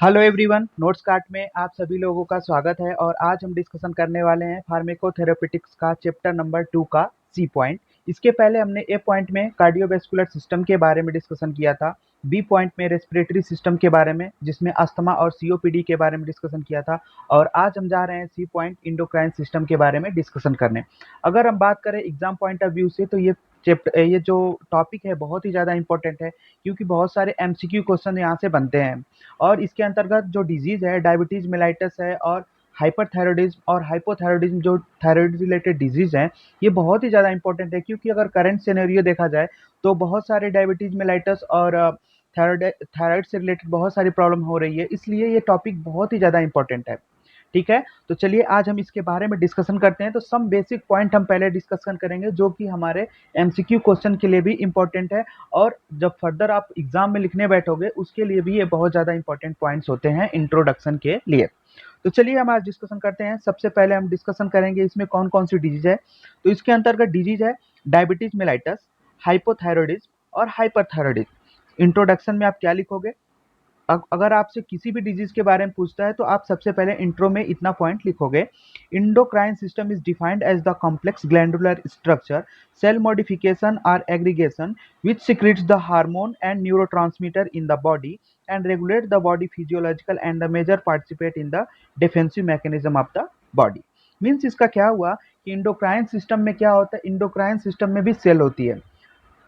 Hello everyone, notes cart में आप सभी लोगों का स्वागत है। और आज हम डिस्कशन करने वाले हैं फार्माकोथेरेपेटिक्स का चैप्टर नंबर 2 का सी पॉइंट। इसके पहले हमने ए पॉइंट में कार्डियोवैस्कुलर सिस्टम के बारे में डिस्कशन किया था, बी पॉइंट में रेस्पिरेटरी सिस्टम के बारे में जिसमें अस्थमा और सीओपीडी के बारे में डिस्कशन किया था, और आज हम जा रहे हैं सी पॉइंट इंडोक्राइन सिस्टम के बारे में डिस्कशन करने। अगर हम बात करें एग्जाम पॉइंट ऑफ व्यू से तो ये जो टॉपिक है बहुत ही ज़्यादा इंपॉर्टेंट है, क्योंकि बहुत सारे एमसीक्यू क्वेश्चन यहाँ से बनते हैं। और इसके अंतर्गत जो डिजीज़ है, डायबिटीज़ मेलाइटस है, और हाइपरथायरॉयडिज्म और हाइपोथायरॉयडिज्म जो थायराइड रिलेटेड डिजीज़ हैं, ये बहुत ही ज़्यादा इंपॉर्टेंट है। क्योंकि अगर करंट सिनेरियो देखा जाए तो बहुत सारे डायबिटीज़ मेलाइटस और थायराइड थायराइड से रिलेटेड बहुत सारी प्रॉब्लम हो रही है, इसलिए ये टॉपिक बहुत ही ज़्यादा इंपॉर्टेंट है। ठीक है, तो चलिए आज हम इसके बारे में डिस्कशन करते हैं। तो सम बेसिक पॉइंट हम पहले डिस्कशन करेंगे जो कि हमारे एमसीक्यू क्वेश्चन के लिए भी इंपॉर्टेंट है, और जब फर्दर आप एग्जाम में लिखने बैठोगे उसके लिए भी ये बहुत ज़्यादा इंपॉर्टेंट पॉइंट्स होते हैं इंट्रोडक्शन के लिए। तो चलिए हम आज डिस्कशन करते हैं। सबसे पहले हम डिस्कशन करेंगे इसमें कौन कौन सी डिजीज है। तो इसके अंतर्गत डिजीज है डायबिटीज मेलाइटस, हाइपोथायरॉयडिज्म और हाइपरथायरॉयडिज्म। इंट्रोडक्शन में आप क्या लिखोगे? अगर आपसे किसी भी डिजीज के बारे में पूछता है तो आप सबसे पहले इंट्रो में इतना पॉइंट लिखोगे: endocrine system is defined as the complex glandular structure, cell modification और aggregation which secretes the hormone and neurotransmitter in the body and regulate the body physiological and the major participate in the defensive mechanism of the body। Means इसका क्या हुआ कि endocrine system में क्या होता है, endocrine system में भी सेल होती है।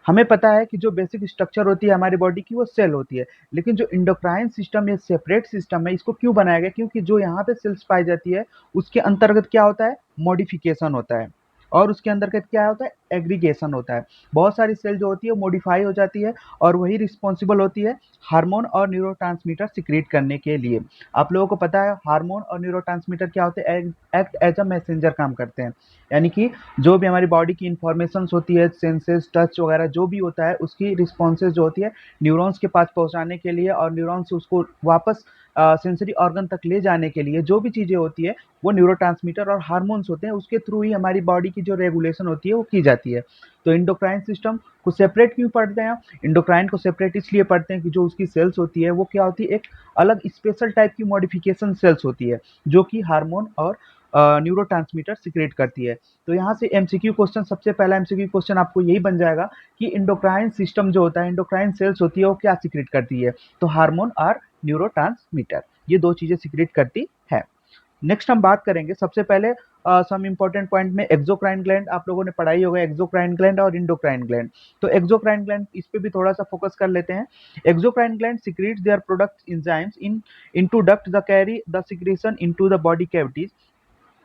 हमें पता है कि जो बेसिक स्ट्रक्चर होती है हमारी बॉडी की वो सेल होती है, लेकिन जो इंडोक्राइन सिस्टम ये सेपरेट सिस्टम है। इसको क्यों बनाया गया? क्योंकि जो यहाँ पे सेल्स पाई जाती है उसके अंतर्गत क्या होता है, मॉडिफिकेशन होता है, और उसके अंतर्गत क्या होता है, एग्रीगेशन होता है। बहुत सारी सेल जो होती है वो मॉडिफाई हो जाती है, और वही रिस्पॉन्सिबल होती है हार्मोन और न्यूरोट्रांसमीटर सिक्रीट करने के लिए। आप लोगों को पता है हार्मोन और न्यूरोट्रांसमीटर क्या होते हैं, एक्ट एज अ मैसेंजर काम करते हैं। यानी कि जो भी हमारी बॉडी की इंफॉर्मेशंस होती है, सेंसेस, टच वगैरह जो भी होता है, उसकी रिस्पॉन्सेज जो होती है न्यूरॉन्स के पास पहुंचाने के लिए, और न्यूरॉन्स उसको वापस सेंसरी ऑर्गन तक ले जाने के लिए जो भी चीज़ें होती है वो न्यूरोट्रांसमीटर और हार्मोन्स होते हैं, उसके थ्रू ही हमारी बॉडी की जो रेगुलेशन होती है वो की जाती है। तो इंडोक्राइन सिस्टम को सेपरेट क्यों पढ़ते हैं? इंडोक्राइन को सेपरेट इसलिए पढ़ते हैं कि जो उसकी सेल्स होती है वो क्या होती है, एक अलग स्पेशल टाइप की मॉडिफिकेशन सेल्स होती है जो कि हार्मोन और न्यूरोट्रांसमीटर सिक्रेट करती है। तो यहाँ से एमसीक्यू क्वेश्चन, सबसे पहला एमसीक्यू क्वेश्चन आपको यही बन जाएगा कि इंडोक्राइन सिस्टम जो होता है, इंडोक्राइन सेल्स होती है वो क्या सिक्रेट करती है? तो हार्मोन और न्यूरोट्रांसमीटर, ये दो चीजें सिक्रेट करती है। नेक्स्ट हम बात करेंगे सबसे पहले सम इंपॉर्टेंट पॉइंट में एक्सोक्राइन ग्लैंड। आप लोगों ने पढ़ाई होगा एक्सोक्राइन ग्लैंड और इंडोक्राइन ग्लैंड। तो एक्सोक्राइन ग्लैंड, इस पे भी थोड़ा सा फोकस कर लेते हैं। Exocrine gland secretes their product enzymes in into duct the carry the secretion into the body cavities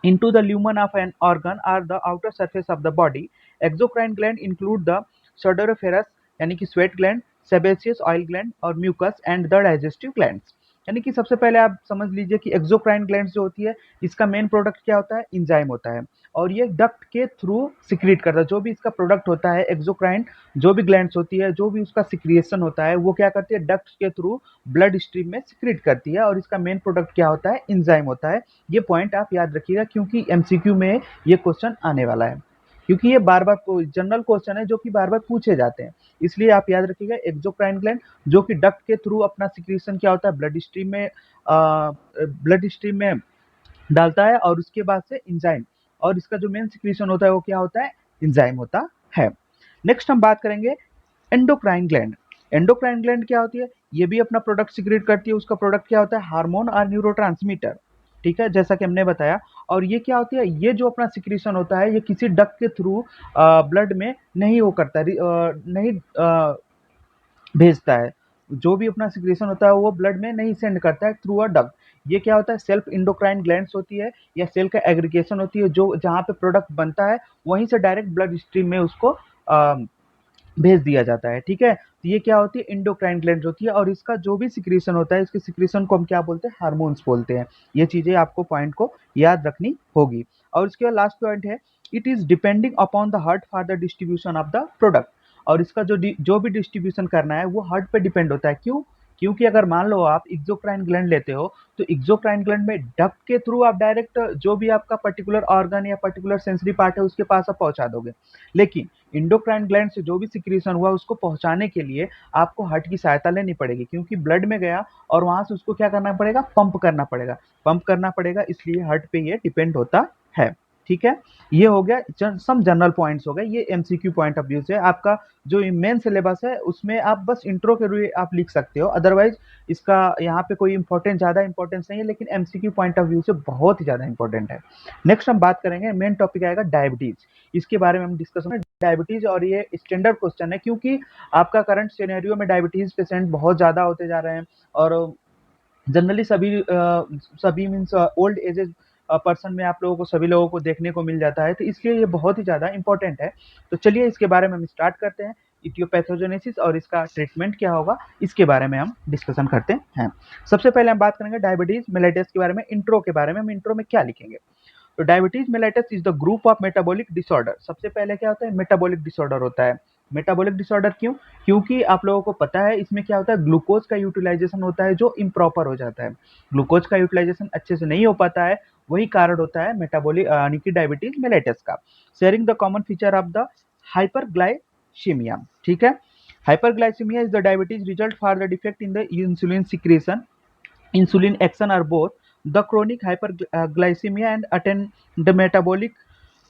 into the lumen of an organ or the outer surface of the body। Exocrine gland include the sudoriferous यानी कि sweat gland, sebaceous oil gland और mucus and the digestive glands. यानी कि सबसे पहले आप समझ लीजिए कि एक्सोक्राइन ग्लैंड जो होती है इसका मेन प्रोडक्ट क्या होता है, इंजाइम होता है, और ये डक्ट के थ्रू सिक्रीट करता है। जो भी इसका प्रोडक्ट होता है एक्सोक्राइन, जो भी ग्लैंड्स होती है, जो भी उसका सिक्रिएशन होता है वो क्या करती है, डक्ट के थ्रू ब्लड स्ट्रीम में सिक्रीट करती है, और इसका मेन प्रोडक्ट क्या होता है, इंजाइम होता है। ये पॉइंट आप याद रखिएगा क्योंकि एमसीक्यू में ये क्वेश्चन आने वाला है, क्योंकि ये बार बार जनरल क्वेश्चन है जो कि बार बार पूछे जाते हैं। इसलिए आप याद रखिएगा एक्सोक्राइन ग्लैंड जो कि डक्ट के थ्रू अपना सिक्रीशन क्या होता है, ब्लड स्ट्रीम में डालता है, और उसके बाद से इंजाइम, और इसका जो मेन सिक्रीशन होता है वो क्या होता है, इंजाइम होता है। नेक्स्ट हम बात करेंगे एंडोक्राइन ग्लैंड। एंडोक्राइन ग्लैंड क्या होती है, ये भी अपना प्रोडक्ट सिक्रेट करती है। उसका प्रोडक्ट क्या होता है, हार्मोन और न्यूरोट्रांसमीटर। ठीक है, जैसा कि हमने बताया। और ये क्या होती है, ये जो अपना सिक्रीशन होता है ये किसी डक्ट के थ्रू ब्लड में नहीं वो करता है, नहीं भेजता है। जो भी अपना सिक्रेशन होता है वो ब्लड में नहीं सेंड करता है थ्रू अ डक्ट। ये क्या होता है, सेल्फ इंडोक्राइन ग्लैंड्स होती है, या सेल का एग्रीगेशन होती है, जो जहाँ पे प्रोडक्ट बनता है वहीं से डायरेक्ट ब्लड स्ट्रीम में उसको भेज दिया जाता है। ठीक है, तो ये क्या होती है, इंडोक्राइन ग्लैंड होती है, और इसका जो भी सिक्रीशन होता है, इसके सिक्रीशन को हम क्या बोलते हैं, हार्मोन्स बोलते हैं। ये चीजें आपको पॉइंट को याद रखनी होगी। और इसके बाद लास्ट पॉइंट है, it is depending upon the heart for the distribution of the product. और इसका जो भी डिस्ट्रीब्यूशन करना है वो हार्ट पे डिपेंड होता है। क्यों? क्योंकि अगर मान लो आप एक्सोक्राइन ग्लैंड लेते हो, तो एक्सोक्राइन ग्लैंड में डक्ट के थ्रू आप डायरेक्ट जो भी आपका पर्टिकुलर ऑर्गन या पर्टिकुलर सेंसरी पार्ट है उसके पास आप पहुंचा दोगे। लेकिन इंडोक्राइन ग्लैंड से जो भी सिक्रीशन हुआ उसको पहुंचाने के लिए आपको हार्ट की सहायता लेनी पड़ेगी, क्योंकि ब्लड में गया और वहां से उसको क्या करना पड़ेगा, पंप करना पड़ेगा। पंप करना पड़ेगा, इसलिए हार्ट पे ये डिपेंड होता है। ठीक है, ये हो गया सम जनरल पॉइंट्स हो गए, ये एमसीक्यू पॉइंट ऑफ व्यू से आपका जो मेन सिलेबस है उसमें आप बस इंट्रो के लिए आप लिख सकते हो, अदरवाइज इसका यहाँ पे कोई इंपॉर्टेंट ज़्यादा इंपॉर्टेंस नहीं है, लेकिन एमसीक्यू पॉइंट ऑफ व्यू से बहुत ही ज़्यादा इंपॉर्टेंट है। नेक्स्ट हम बात करेंगे, मेन टॉपिक आएगा डायबिटीज। इसके बारे में हम डिस्कस करेंगे डायबिटीज, और ये स्टैंडर्ड क्वेश्चन है क्योंकि आपका करंट सिनेरियो में डायबिटीज पेशेंट बहुत ज़्यादा होते जा रहे हैं, और जनरली सभी मीन्स ओल्ड एजेज पर्सन में आप लोगों को सभी लोगों को देखने को मिल जाता है, तो इसलिए ये बहुत ही ज़्यादा इंपॉर्टेंट है। तो चलिए इसके बारे में हम स्टार्ट करते हैं, इटियोपैथोजेनेसिस और इसका ट्रीटमेंट क्या होगा इसके बारे में हम डिस्कशन करते हैं। सबसे पहले हम बात करेंगे डायबिटीज मेलाइटस के बारे में, इंट्रो के बारे में। हम इंट्रो में क्या लिखेंगे, तो diabetes mellitus is the group of metabolic disorder. सबसे पहले क्या होता है, मेटाबॉलिक डिसऑर्डर होता है। मेटाबॉलिक डिसऑर्डर क्यों, क्योंकि आप लोगों को पता है इसमें क्या होता है, ग्लूकोज का यूटिलाइजेशन होता है जो इम्प्रॉपर हो जाता है। ग्लूकोज का यूटिलाइजेशन अच्छे से नहीं हो पाता है, वही कारण होता है मेटाबॉलिक यानी कि डायबिटीज मेलाइटस का। Sharing the common feature of the hyperglycaemia. ठीक है, hyperglycaemia is the diabetes result for the defect in the insulin secretion, insulin action, are both the chronic hyperglycemia and attend the metabolic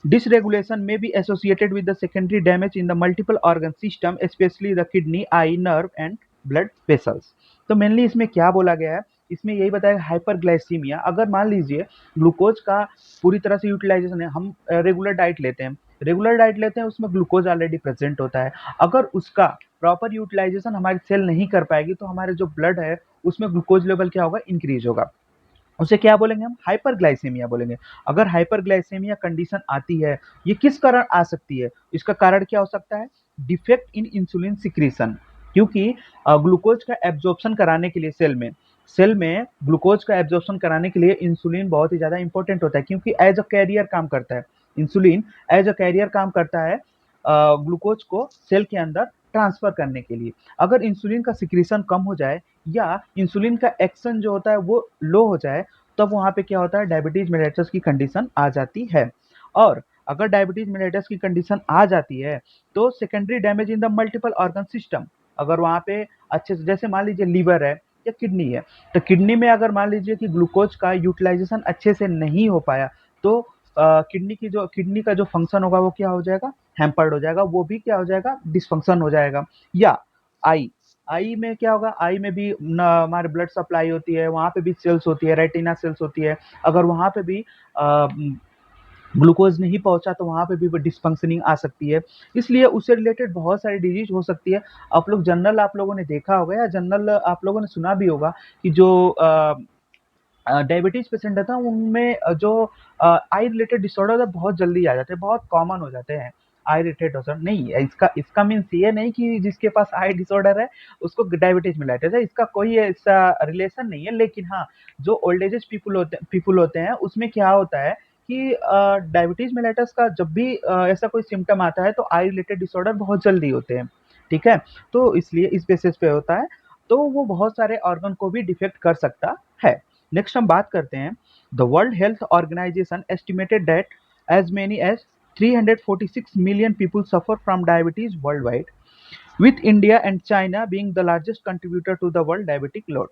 dysregulation may be associated with the secondary damage in the multiple organ system, especially the kidney, eye, nerve and blood vessels। तो mainly इसमें क्या बोला गया है, इसमें यही बताया hyperglycaemia, अगर मान लीजिए ग्लूकोज का पूरी तरह से यूटिलाइजेशन है, हम रेगुलर डाइट लेते हैं, उसमें ग्लूकोज ऑलरेडी प्रेजेंट होता है, अगर उसका प्रॉपर यूटिलाइजेशन हमारी सेल नहीं कर पाएगी तो हमारे जो ब्लड है उसमें ग्लूकोज लेवल क्या होगा, इंक्रीज होगा। उसे क्या बोलेंगे हम, हाइपरग्लाइसेमिया बोलेंगे। अगर हाइपरग्लाइसेमिया कंडीशन आती है, ये किस कारण आ सकती है, इसका कारण क्या हो सकता है, डिफेक्ट इन इंसुलिन सिक्रीशन। क्योंकि ग्लूकोज का एब्जॉर्प्शन कराने के लिए सेल में ग्लूकोज का एब्जॉर्प्शन कराने के लिए इंसुलिन बहुत ही ज्यादा इंपॉर्टेंट होता है, क्योंकि एज अ कैरियर काम करता है। इंसुलिन एज अ कैरियर काम करता है ग्लूकोज को सेल के अंदर ट्रांसफर करने के लिए। अगर इंसुलिन का सिक्रीशन कम हो जाए या इंसुलिन का एक्शन जो होता है वो लो हो जाए, तब वहाँ पे क्या होता है, डायबिटीज मेलाइटस की कंडीशन आ जाती है। और अगर डायबिटीज मेलाइटस की कंडीशन आ जाती है तो secondary damage in the multiple organ system, अगर वहाँ पे अच्छे से, जैसे मान लीजिए लीवर है या किडनी है, तो किडनी में अगर मान लीजिए कि ग्लूकोज का यूटिलाइजेशन अच्छे से नहीं हो पाया, तो किडनी का जो फंक्शन होगा वो क्या हो जाएगा, हैम्पर्ड हो जाएगा, वो भी क्या हो जाएगा, डिसफंक्शन हो जाएगा। या आई आई में क्या होगा, आई में भी हमारे ब्लड सप्लाई होती है, वहाँ पे भी सेल्स होती है, रेटिना सेल्स होती है, अगर वहाँ पे भी ग्लूकोज नहीं पहुंचा तो वहाँ पे भी डिसफंक्शनिंग आ सकती है। इसलिए उससे रिलेटेड बहुत सारी डिजीज हो सकती है। आप लोगों ने देखा होगा या जनरल आप लोगों ने सुना भी होगा कि जो डायबिटीज पेशेंट रहता है उनमें जो आई रिलेटेड डिसऑर्डर बहुत जल्दी आ जाते हैं, बहुत कॉमन हो जाते हैं। आई रिलेटेड डिसऑर्डर नहीं है, इसका इसका मीन्स ये नहीं कि जिसके पास आई डिसऑर्डर है उसको डायबिटीज मेलाइटिस है, इसका कोई ऐसा रिलेशन नहीं है। लेकिन हाँ, जो ओल्ड एजेस पीपुल होते हैं उसमें क्या होता है कि डायबिटीज मेलाइटिस का जब भी ऐसा कोई सिम्टम आता है तो आई रिलेटेड डिसऑर्डर बहुत जल्दी होते हैं। ठीक है, तो इसलिए इस बेसिस पे होता है, तो वो बहुत सारे ऑर्गन को भी डिफेक्ट कर सकता है। नेक्स्ट हम बात करते हैं, the world health organization estimated that as many as 346 million people suffer from diabetes world wide, with India and China being the largest contributor to the world diabetic load.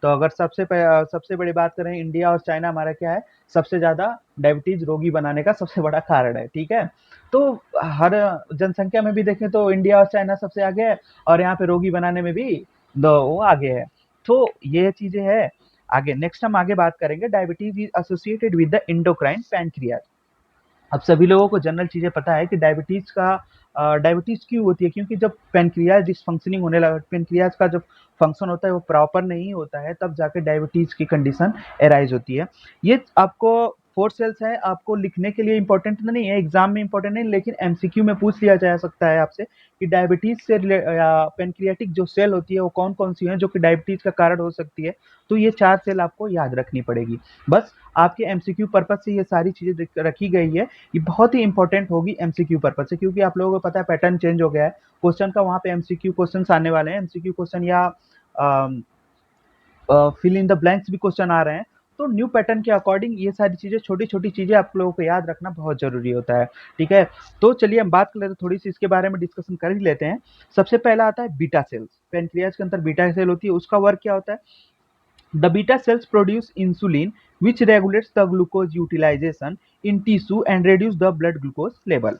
तो अगर सबसे बड़ी बात करें, इंडिया और चाइना हमारा क्या है, सबसे ज्यादा डायबिटीज रोगी बनाने का सबसे बड़ा कारण है। ठीक है, तो हर जनसंख्या में भी देखें तो इंडिया और चाइना सबसे आगे है, और यहाँ पे रोगी बनाने में भी वो आगे है। तो ये चीजें है। आगे नेक्स्ट हम आगे बात करेंगे, diabetes is associated with the endocrine pancreas. अब सभी लोगों को जनरल चीजें पता है कि डायबिटीज क्यों होती है, क्योंकि जब पेनक्रियाज डिसफंक्शनिंग होने लगा, पेनक्रियाज का जो फंक्शन होता है वो प्रॉपर नहीं होता है, तब जाके डायबिटीज की कंडीशन एराइज होती है। ये आपको 4 सेल्स है, आपको लिखने के लिए इंपॉर्टेंट नहीं है, एग्जाम में इंपॉर्टेंट नहीं, लेकिन एमसीक्यू में पूछ लिया जा सकता है आपसे कि डायबिटीज से पेनक्रियाटिक जो सेल होती है वो कौन कौन सी है जो कि डायबिटीज का कारण हो सकती है। तो ये 4 सेल आपको याद रखनी पड़ेगी। बस आपके एमसीक्यू पर्पज से ये सारी चीजें रखी गई है, ये बहुत ही इंपॉर्टेंट होगी एमसीक्यू पर्पज से, क्योंकि आप लोगों को पता है पैटर्न चेंज हो गया है क्वेश्चन का, वहाँ पे एमसीक्यू क्वेश्चन आने वाले हैं, एमसीक्यू क्वेश्चन या फिल इन द ब्लैंक्स भी क्वेश्चन आ रहे हैं, तो न्यू पैटर्न के अकॉर्डिंग ये सारी चीजें, छोटी छोटी चीजें आप लोगों को याद रखना बहुत जरूरी होता है। ठीक है, तो चलिए हम बात कर लेते हैं, थोड़ी सी इसके बारे में डिस्कशन कर ही लेते हैं। सबसे पहला आता है बीटा सेल्स। पेनक्रियाज के अंदर बीटा सेल होती है, उसका वर्क क्या होता है? The beta cells produce insulin which regulates the glucose utilisation in tissue and reduce the blood glucose level.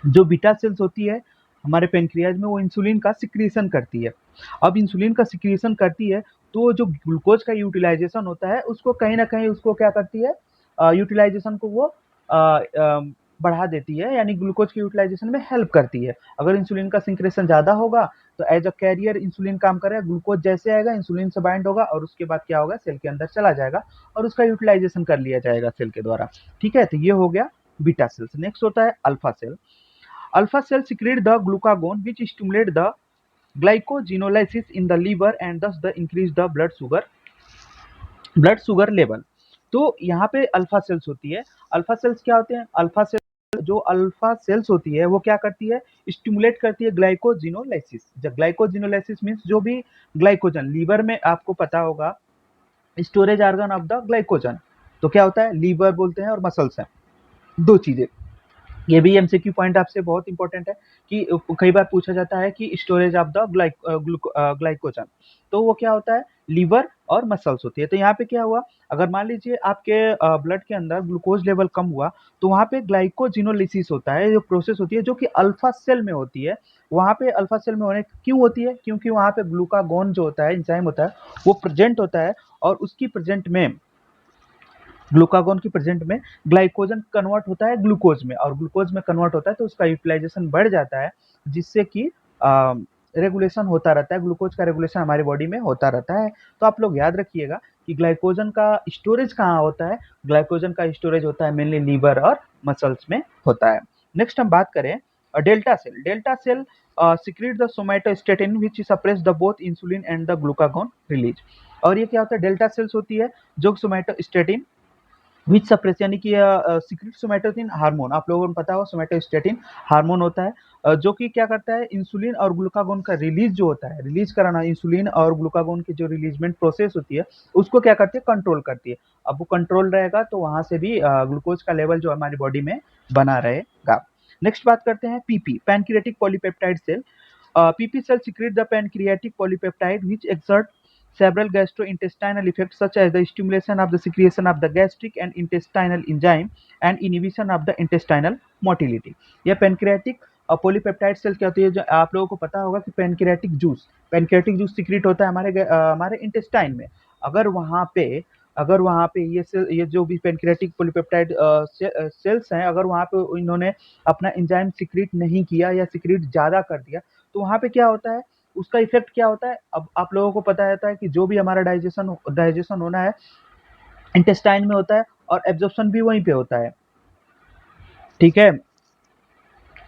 जो बीटा सेल्स होती है हमारे पेनक्रियाज में, वो इंसुलिन का सिक्रीशन करती है। अब इंसुलिन का सिक्रीशन करती है, तो जो ग्लूकोज का यूटिलाइजेशन होता है उसको कहीं ना कहीं उसको क्या करती है, यूटिलाइजेशन को वो बढ़ा देती है, यानी ग्लूकोज की यूटिलाइजेशन में हेल्प करती है। अगर इंसुलिन का सिक्रेशन ज़्यादा होगा तो एज अ कैरियर इंसुलिन काम करेगा, ग्लूकोज जैसे आएगा इंसुलिन से बाइंड होगा और उसके बाद क्या होगा, सेल के अंदर चला जाएगा और उसका यूटिलाइजेशन कर लिया जाएगा सेल के द्वारा। ठीक है, तो ये हो गया बीटा सेल्स। नेक्स्ट होता है alpha cell. Alpha cell secrete the glucagon which stimulate the glycogenolysis in the liver and thus the increase the blood sugar level। तो यहाँ पे अल्फा सेल्स होती है। अल्फा सेल्स क्या होते हैं? अल्फा सेल्स, जो अल्फा सेल्स होती है वो क्या करती है, स्टिमुलेट करती है ग्लाइकोजिनोलाइसिस। जब ग्लाइकोजिनोलाइसिस मीन्स जो भी ग्लाइकोजन लीवर में, आपको पता होगा storage organ of the glycogen, तो क्या होता है, लीवर बोलते हैं और मसल्स हैं, दो चीजें। ये भी एमसीक्यू पॉइंट आपसे बहुत इंपॉर्टेंट है कि कई बार पूछा जाता है कि स्टोरेज ऑफ द ग्लाइकोजन, तो वो क्या होता है, लीवर और मसल्स होती है। तो यहाँ पे क्या हुआ, अगर मान लीजिए आपके ब्लड के अंदर ग्लूकोज लेवल कम हुआ, तो वहाँ पे ग्लाइकोजिनोलिसिस होता है, जो प्रोसेस होती है जो कि अल्फा सेल में होती है। वहाँ पे अल्फा सेल में होने क्यों होती है? क्योंकि वहाँ पे ग्लूकागोन जो होता है, एंजाइम होता है, वो प्रेजेंट होता है और उसकी प्रेजेंट में, ग्लूकागोन की प्रेजेंट में ग्लाइकोजन कन्वर्ट होता है ग्लूकोज में, और ग्लूकोज में कन्वर्ट होता है तो उसका यूटिलाइजेशन बढ़ जाता है, जिससे कि रेगुलेशन होता रहता है, ग्लूकोज का रेगुलेशन हमारी बॉडी में होता रहता है। तो आप लोग याद रखिएगा कि ग्लाइकोजन का स्टोरेज कहाँ होता है, ग्लाइकोजन का स्टोरेज होता है मेनली लीवर और मसल्स में होता है। नेक्स्ट हम बात करें delta cell. Delta cell secrete the somatostatin which suppress the both insulin and the glucagon release। और ये क्या होता है, डेल्टा सेल्स होती है जो सोमैटोस्टेटिन विच सप्रेस, यानी कि सीक्रेट सोमैटोस्टेटिन हार्मोन, आप लोगों को पता हो सोमैटोस्टेटिन हार्मोन होता है, जो कि क्या करता है, इंसुलिन और ग्लूकागोन का रिलीज जो होता है, रिलीज कराना, इंसुलिन और ग्लूकागोन की जो रिलीजमेंट प्रोसेस होती है उसको क्या करती है, कंट्रोल करती है। अब वो कंट्रोल रहेगा तो वहां से भी ग्लूकोज का लेवल जो हमारी बॉडी में बना रहेगा। नेक्स्ट बात करते हैं PP, pancreatic polypeptide cell. PP cells secrete the pancreatic polypeptide which exert several gastrointestinal effects such as the stimulation of the secretion of the gastric and intestinal enzyme and inhibition of the intestinal motility। यह pancreatic polypeptide cell क्या होती है, जो आप लोगों को पता होगा कि पैनक्रियाटिक जूस सिक्रीट होता है हमारे इंटेस्टाइन में। अगर वहाँ पे अगर वहाँ पे ये जो भी पैनक्रियाटिक पॉलीपेप्टाइड सेल्स हैं, अगर वहाँ पे इन्होंने अपना एंजाइम सिक्रीट नहीं किया या सिक्रीट ज़्यादा कर दिया, तो वहाँ पे क्या होता है, उसका इफेक्ट क्या होता है। अब आप लोगों को पता रहता है कि जो भी हमारा डाइजेशन होना है इंटेस्टाइन में होता है और एब्जॉर्प्शन भी वहीं पे होता है। ठीक है,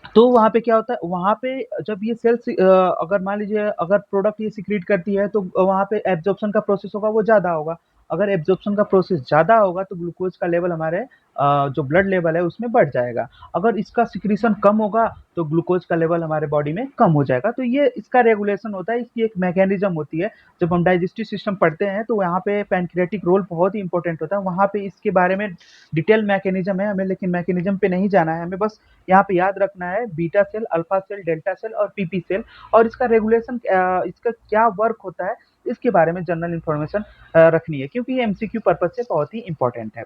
तो वहाँ पे क्या होता है, वहाँ पे जब ये सेल्स अगर मान लीजिए अगर प्रोडक्ट ये सिक्रीट करती है तो वहाँ पे एब्जॉर्प्शन का प्रोसेस होगा वो ज़्यादा होगा। अगर एब्जॉर्प्शन का प्रोसेस ज़्यादा होगा तो ग्लूकोज का लेवल हमारे जो ब्लड लेवल है उसमें बढ़ जाएगा। अगर इसका सिक्रीशन कम होगा तो ग्लूकोज का लेवल हमारे बॉडी में कम हो जाएगा। तो ये इसका रेगुलेशन होता है, इसकी एक मैकेनिज्म होती है। जब हम डाइजेस्टिव सिस्टम पढ़ते हैं तो यहाँ पे पैनक्रियाटिक रोल बहुत ही इंपॉर्टेंट होता है, वहाँ पे इसके बारे में डिटेल मैकेनिज्म है हमें, लेकिन मैकेनिज्म पे नहीं जाना है हमें, बस यहाँ पे याद रखना है beta cell, alpha cell, delta cell और पीपी सेल, और इसका रेगुलेशन इसका क्या वर्क होता है इसके बारे में जनरल इन्फॉर्मेशन रखनी है, क्योंकि ये एमसीक्यू पर्पज से बहुत ही इंपॉर्टेंट है।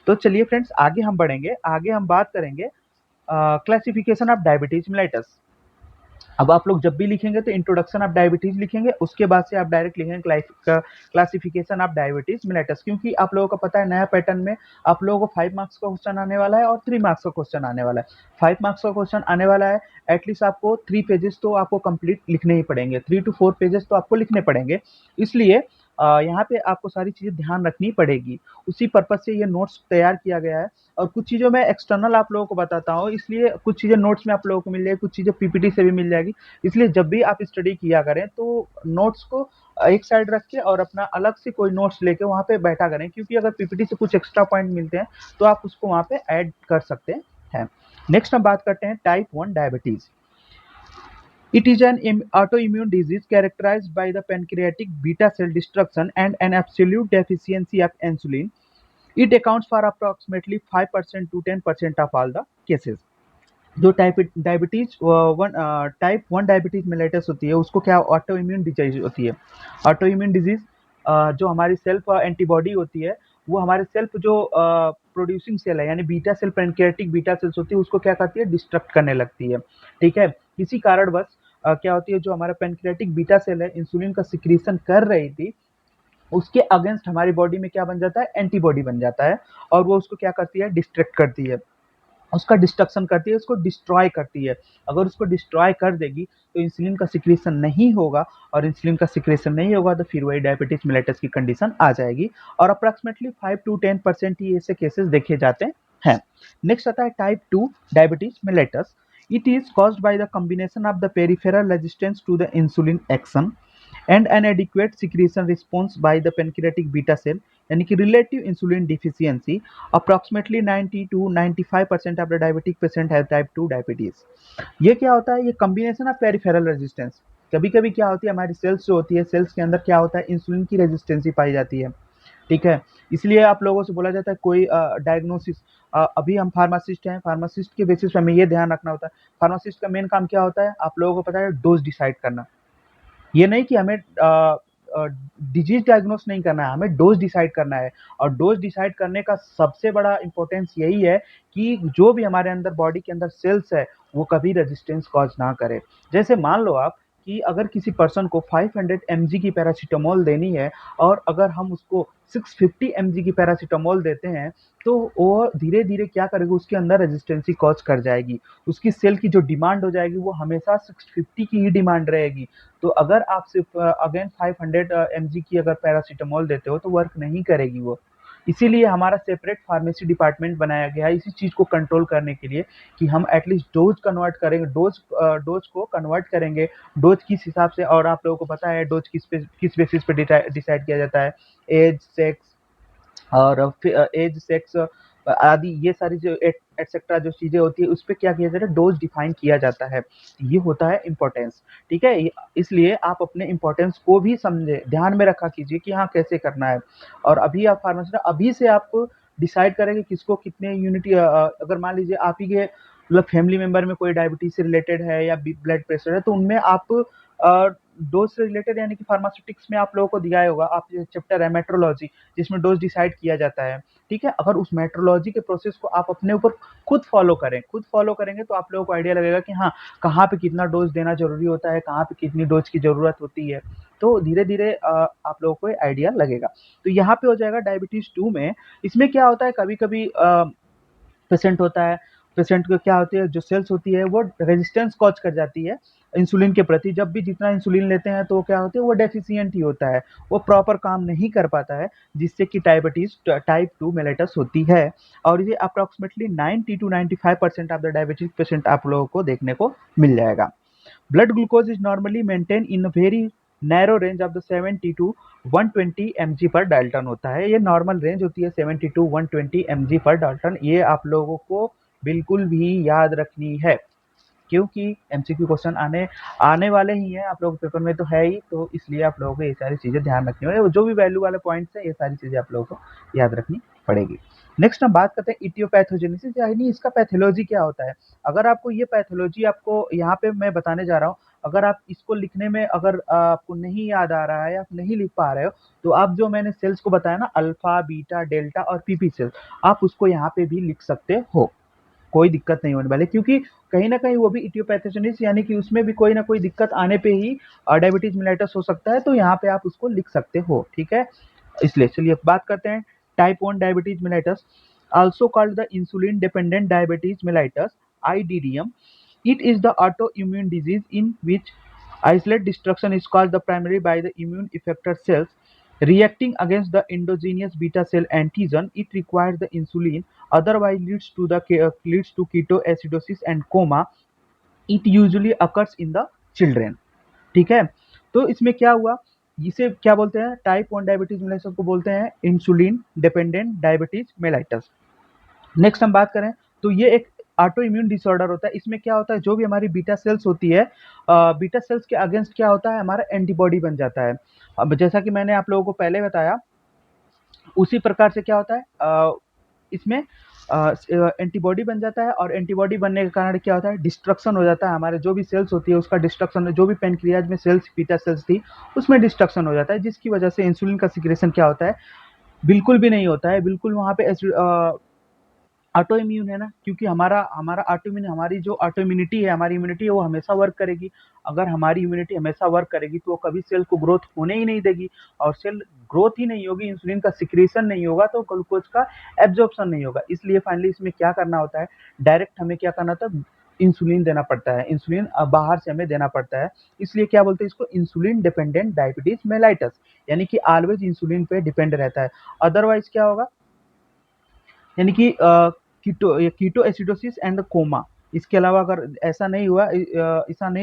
तो चलिए फ्रेंड्स आगे हम बढ़ेंगे, आगे हम बात करेंगे क्लासिफिकेशन ऑफ डायबिटीज मेलाइटस। अब आप लोग जब भी लिखेंगे तो इंट्रोडक्शन ऑफ डायबिटीज लिखेंगे, उसके बाद से आप डायरेक्ट लिखेंगे क्लासिफिकेशन ऑफ डायबिटीज मेलाइटस, क्योंकि आप लोगों को पता है नया पैटर्न में आप लोगों को 5 मार्क्स का क्वेश्चन आने वाला है और 3 मार्क्स का क्वेश्चन आने वाला है। 5 मार्क्स का क्वेश्चन आने वाला है, एटलीस्ट आपको 3 पेजेस तो आपको कंप्लीट लिखने ही पड़ेंगे, 3 to 4 पेजेस तो आपको लिखने पड़ेंगे। इसलिए यहाँ पे आपको सारी चीज़ें ध्यान रखनी पड़ेगी, उसी पर्पज से ये नोट्स तैयार किया गया है। और कुछ चीज़ों में एक्सटर्नल आप लोगों को बताता हूँ, इसलिए कुछ चीज़ें नोट्स में आप लोगों को मिल जाएगी, कुछ चीज़ें पीपीटी से भी मिल जाएगी। इसलिए जब भी आप स्टडी किया करें तो नोट्स को एक साइड रख के और अपना अलग से कोई नोट्स लेके वहाँ पे बैठा करें, क्योंकि अगर पीपीटी से कुछ एक्स्ट्रा पॉइंट मिलते हैं तो आप उसको वहाँ पे ऐड कर सकते हैं। नेक्स्ट हम बात करते हैं type 1 diabetes. It is an autoimmune disease characterized by the pancreatic beta cell destruction and an absolute deficiency of insulin. It accounts for approximately 5% to 10% of all the cases. जो diabetes type one diabetes mellitus होती है उसको क्या auto immune disease होती है। Auto immune disease जो हमारी self antibody होती है वो हमारे सेल्फ जो प्रोड्यूसिंग सेल है यानी beta cell pancreatic beta cells होती है उसको क्या करती है डिस्ट्रक्ट करने लगती है। ठीक है, इसी कारणवश क्या होती है जो हमारा पेनक्रियाटिक बीटा सेल है इंसुलिन का सिक्रीशन कर रही थी उसके अगेंस्ट हमारी बॉडी में क्या बन जाता है एंटीबॉडी बन जाता है और वो उसको क्या करती है डिस्ट्रैक्ट करती है, उसका डिस्ट्रक्शन करती है, उसको डिस्ट्रॉय करती है। अगर उसको डिस्ट्रॉय कर देगी तो इंसुलिन का सिक्रीशन नहीं होगा और इंसुलिन का सिक्रीशन नहीं होगा तो फिर वही डायबिटीज मेलेटस की कंडीशन आ जाएगी और अप्रॉक्सिमेटली 5 टू 10% ही ऐसे केसेस देखे जाते हैं। नेक्स्ट आता है type 2 diabetes mellitus. It is caused by the combination of the peripheral resistance to the insulin action and an adequate secretion response by the pancreatic beta cell यानी कि relative insulin deficiency. Approximately 90 to 95% of the diabetic patient have type 2 diabetes. ये क्या होता है, ये combination of peripheral resistance. कभी कभी क्या होती है हमारी सेल्स जो होती है सेल्स के अंदर क्या होता है इंसुलिन की रेजिस्टेंसी पाई जाती है। ठीक है, इसलिए आप लोगों से बोला जाता है कोई डायग्नोसिस, अभी हम फार्मासिस्ट हैं, फार्मासिस्ट के बेसिस पे हमें ये ध्यान रखना होता है फार्मासिस्ट का मेन काम क्या होता है आप लोगों को पता है डोज डिसाइड करना। ये नहीं कि हमें डिजीज डायग्नोस नहीं करना है, हमें डोज डिसाइड करना है और डोज डिसाइड करने का सबसे बड़ा इंपॉर्टेंस यही है कि जो भी हमारे अंदर बॉडी के अंदर सेल्स है वो कभी रेजिस्टेंस कॉज ना करे। जैसे मान लो आप कि अगर किसी पर्सन को 500 mg की पैरासीटामोल देनी है और अगर हम उसको 650 mg की पैरासीटामोल देते हैं तो वो धीरे धीरे क्या करेगा उसके अंदर रेजिस्टेंसी कॉज कर जाएगी, उसकी सेल की जो डिमांड हो जाएगी वो हमेशा 650 की ही डिमांड रहेगी। तो अगर आप सिर्फ अगेन 500 mg की अगर पैरासीटामोल देते हो तो वर्क नहीं करेगी वो। इसीलिए हमारा सेपरेट फार्मेसी डिपार्टमेंट बनाया गया है इसी चीज को कंट्रोल करने के लिए कि हम एटलीस्ट डोज कन्वर्ट करेंगे, डोज को कन्वर्ट करेंगे डोज किस हिसाब से। और आप लोगों को पता है डोज किस बेसिस पे डिसाइड किया जाता है, एज सेक्स और एज सेक्स आदि ये सारी जो एटसेट्रा जो चीजें होती है उस पर क्या किया जाता है डोज डिफाइन किया जाता है। ये होता है इम्पोर्टेंस। ठीक है, इसलिए आप अपने इम्पोर्टेंस को भी समझे ध्यान में रखा कीजिए कि हाँ कैसे करना है। और अभी आप फार्मेसी अभी से आप डिसाइड करेंगे किसको कितने यूनिट, अगर मान लीजिए आप ही के मतलब फैमिली मेंबर में कोई डायबिटीज से रिलेटेड है या ब्लड प्रेशर है तो उनमें आप डोज से रिलेटेड यानी कि फार्मास्यूटिक्स में आप लोगों को दिया होगा, आप चैप्टर है मेट्रोलॉजी जिसमें डोज डिसाइड किया जाता है। ठीक है, अगर उस मेट्रोलॉजी के प्रोसेस को आप अपने ऊपर खुद फॉलो करें, खुद फॉलो करेंगे तो आप लोगों को आइडिया लगेगा कि हाँ कहाँ पे कितना डोज देना जरूरी होता है, कहाँ पे कितनी डोज की जरूरत होती है। तो धीरे धीरे आप लोगों को आइडिया लगेगा। तो यहाँ पे हो जाएगा डायबिटीज 2 में। इसमें क्या होता है कभी कभी पेशेंट होता है, पेशेंट को क्या होती है जो सेल्स होती है वो रेजिस्टेंस कॉज कर जाती है इंसुलिन के प्रति। जब भी जितना इंसुलिन लेते हैं तो क्या होती है वो डेफिशिएंट ही होता है, वो प्रॉपर काम नहीं कर पाता है जिससे कि डायबिटीज टाइप 2 मेलेटस होती है। और ये approximately 90 to 95% of the diabetic patient आप लोगों को देखने को मिल जाएगा। Blood glucose is normally maintain in very narrow range of the 70 to 120 mg per dalton होता है। ये नॉर्मल रेंज होती है 70 टू 120 mg पर डाल्टन। ये आप लोगों को बिल्कुल भी याद रखनी है क्योंकि एमसीक्यू क्वेश्चन आने आने वाले ही हैं आप लोगों के पेपर में तो है ही, तो इसलिए आप लोगों को ये सारी चीजें ध्यान रखनी होगी, जो भी वैल्यू वाले पॉइंट्स है ये सारी चीजें आप लोगों को याद रखनी पड़ेगी। नेक्स्ट हम बात करते हैं इटियोपैथोजेनेसिस यानी इसका पैथोलॉजी क्या होता है। अगर आपको ये पैथोलॉजी आपको यहाँ पे मैं बताने जा रहा हूँ, अगर आप इसको लिखने में अगर आपको नहीं याद आ रहा है, आप नहीं लिख पा रहे हो तो आप जो मैंने सेल्स को बताया ना अल्फा बीटा डेल्टा और पीपी सेल्स, आप उसको यहाँ पे भी लिख सकते हो, कोई दिक्कत नहीं होने वाली क्योंकि कहीं ना कहीं वो भी इटियोपैथोजेनेसिस यानी कि उसमें भी कोई ना कोई दिक्कत आने पे ही डायबिटीज मेलेटस हो सकता है, तो यहाँ पे आप उसको लिख सकते हो। ठीक है, इसलिए चलिए बात करते हैं type 1 diabetes mellitus, also called the insulin dependent diabetes mellitus IDDM. It is the autoimmune disease in which isolate destruction is caused the primary by the immune effector cells reacting against the endogenous beta cell antigen. It requires the insulin, otherwise leads to ketoacidosis and coma. It usually occurs in the children. ठीक है, तो इसमें क्या हुआ, इसे क्या बोलते हैं टाइप 1 डायबिटीज मेलाइटस को बोलते हैं insulin dependent diabetes mellitus. Next हम बात करें तो ये एक ऑटो इम्यून डिसऑर्डर होता है। इसमें क्या होता है, जो भी हमारी बीटा सेल्स होती है, बीटा सेल्स के अगेंस्ट क्या होता है, हमारा एंटीबॉडी बन जाता है। अब जैसा कि मैंने आप लोगों को पहले बताया, उसी प्रकार से क्या होता है, इसमें एंटीबॉडी बन जाता है, और एंटीबॉडी बनने के कारण क्या होता है, डिस्ट्रक्शन हो जाता है, हमारे जो भी सेल्स होती है उसका डिस्ट्रक्शन, जो भी पेनक्रियाज में सेल्स, बीटा सेल्स थी, उसमें डिस्ट्रक्शन हो जाता है, जिसकी वजह से इंसुलिन का सिक्रेशन क्या होता है, बिल्कुल भी नहीं होता है, बिल्कुल वहाँ पे ऑटो इम्यून है ना, क्योंकि हमारा हमारा ऑटो इम्यून, हमारी जो ऑटो इम्यूनिटी है, हमारी इम्यूनिटी है, वो हमेशा वर्क करेगी। अगर हमारी इम्यूनिटी हमेशा वर्क करेगी तो वो कभी सेल को ग्रोथ होने ही नहीं देगी, और सेल ग्रोथ ही नहीं होगी, इंसुलिन का सिक्रेशन नहीं होगा, तो ग्लूकोज का एब्जॉर्प्शन नहीं होगा। इसलिए फाइनली इसमें क्या करना होता है, डायरेक्ट हमें क्या करना होता है, इंसुलिन देना पड़ता है, इंसुलिन बाहर से हमें देना पड़ता है। इसलिए क्या बोलते हैं इसको, इंसुलिन डिपेंडेंट डायबिटीज मेलाइटस, यानी कि ऑलवेज इंसुलिन पे डिपेंड रहता है। अदरवाइज क्या होगा, यानी कि कीटो एसिडोसिस एंड कोमा। इसके अलावा अगर ऐसा नहीं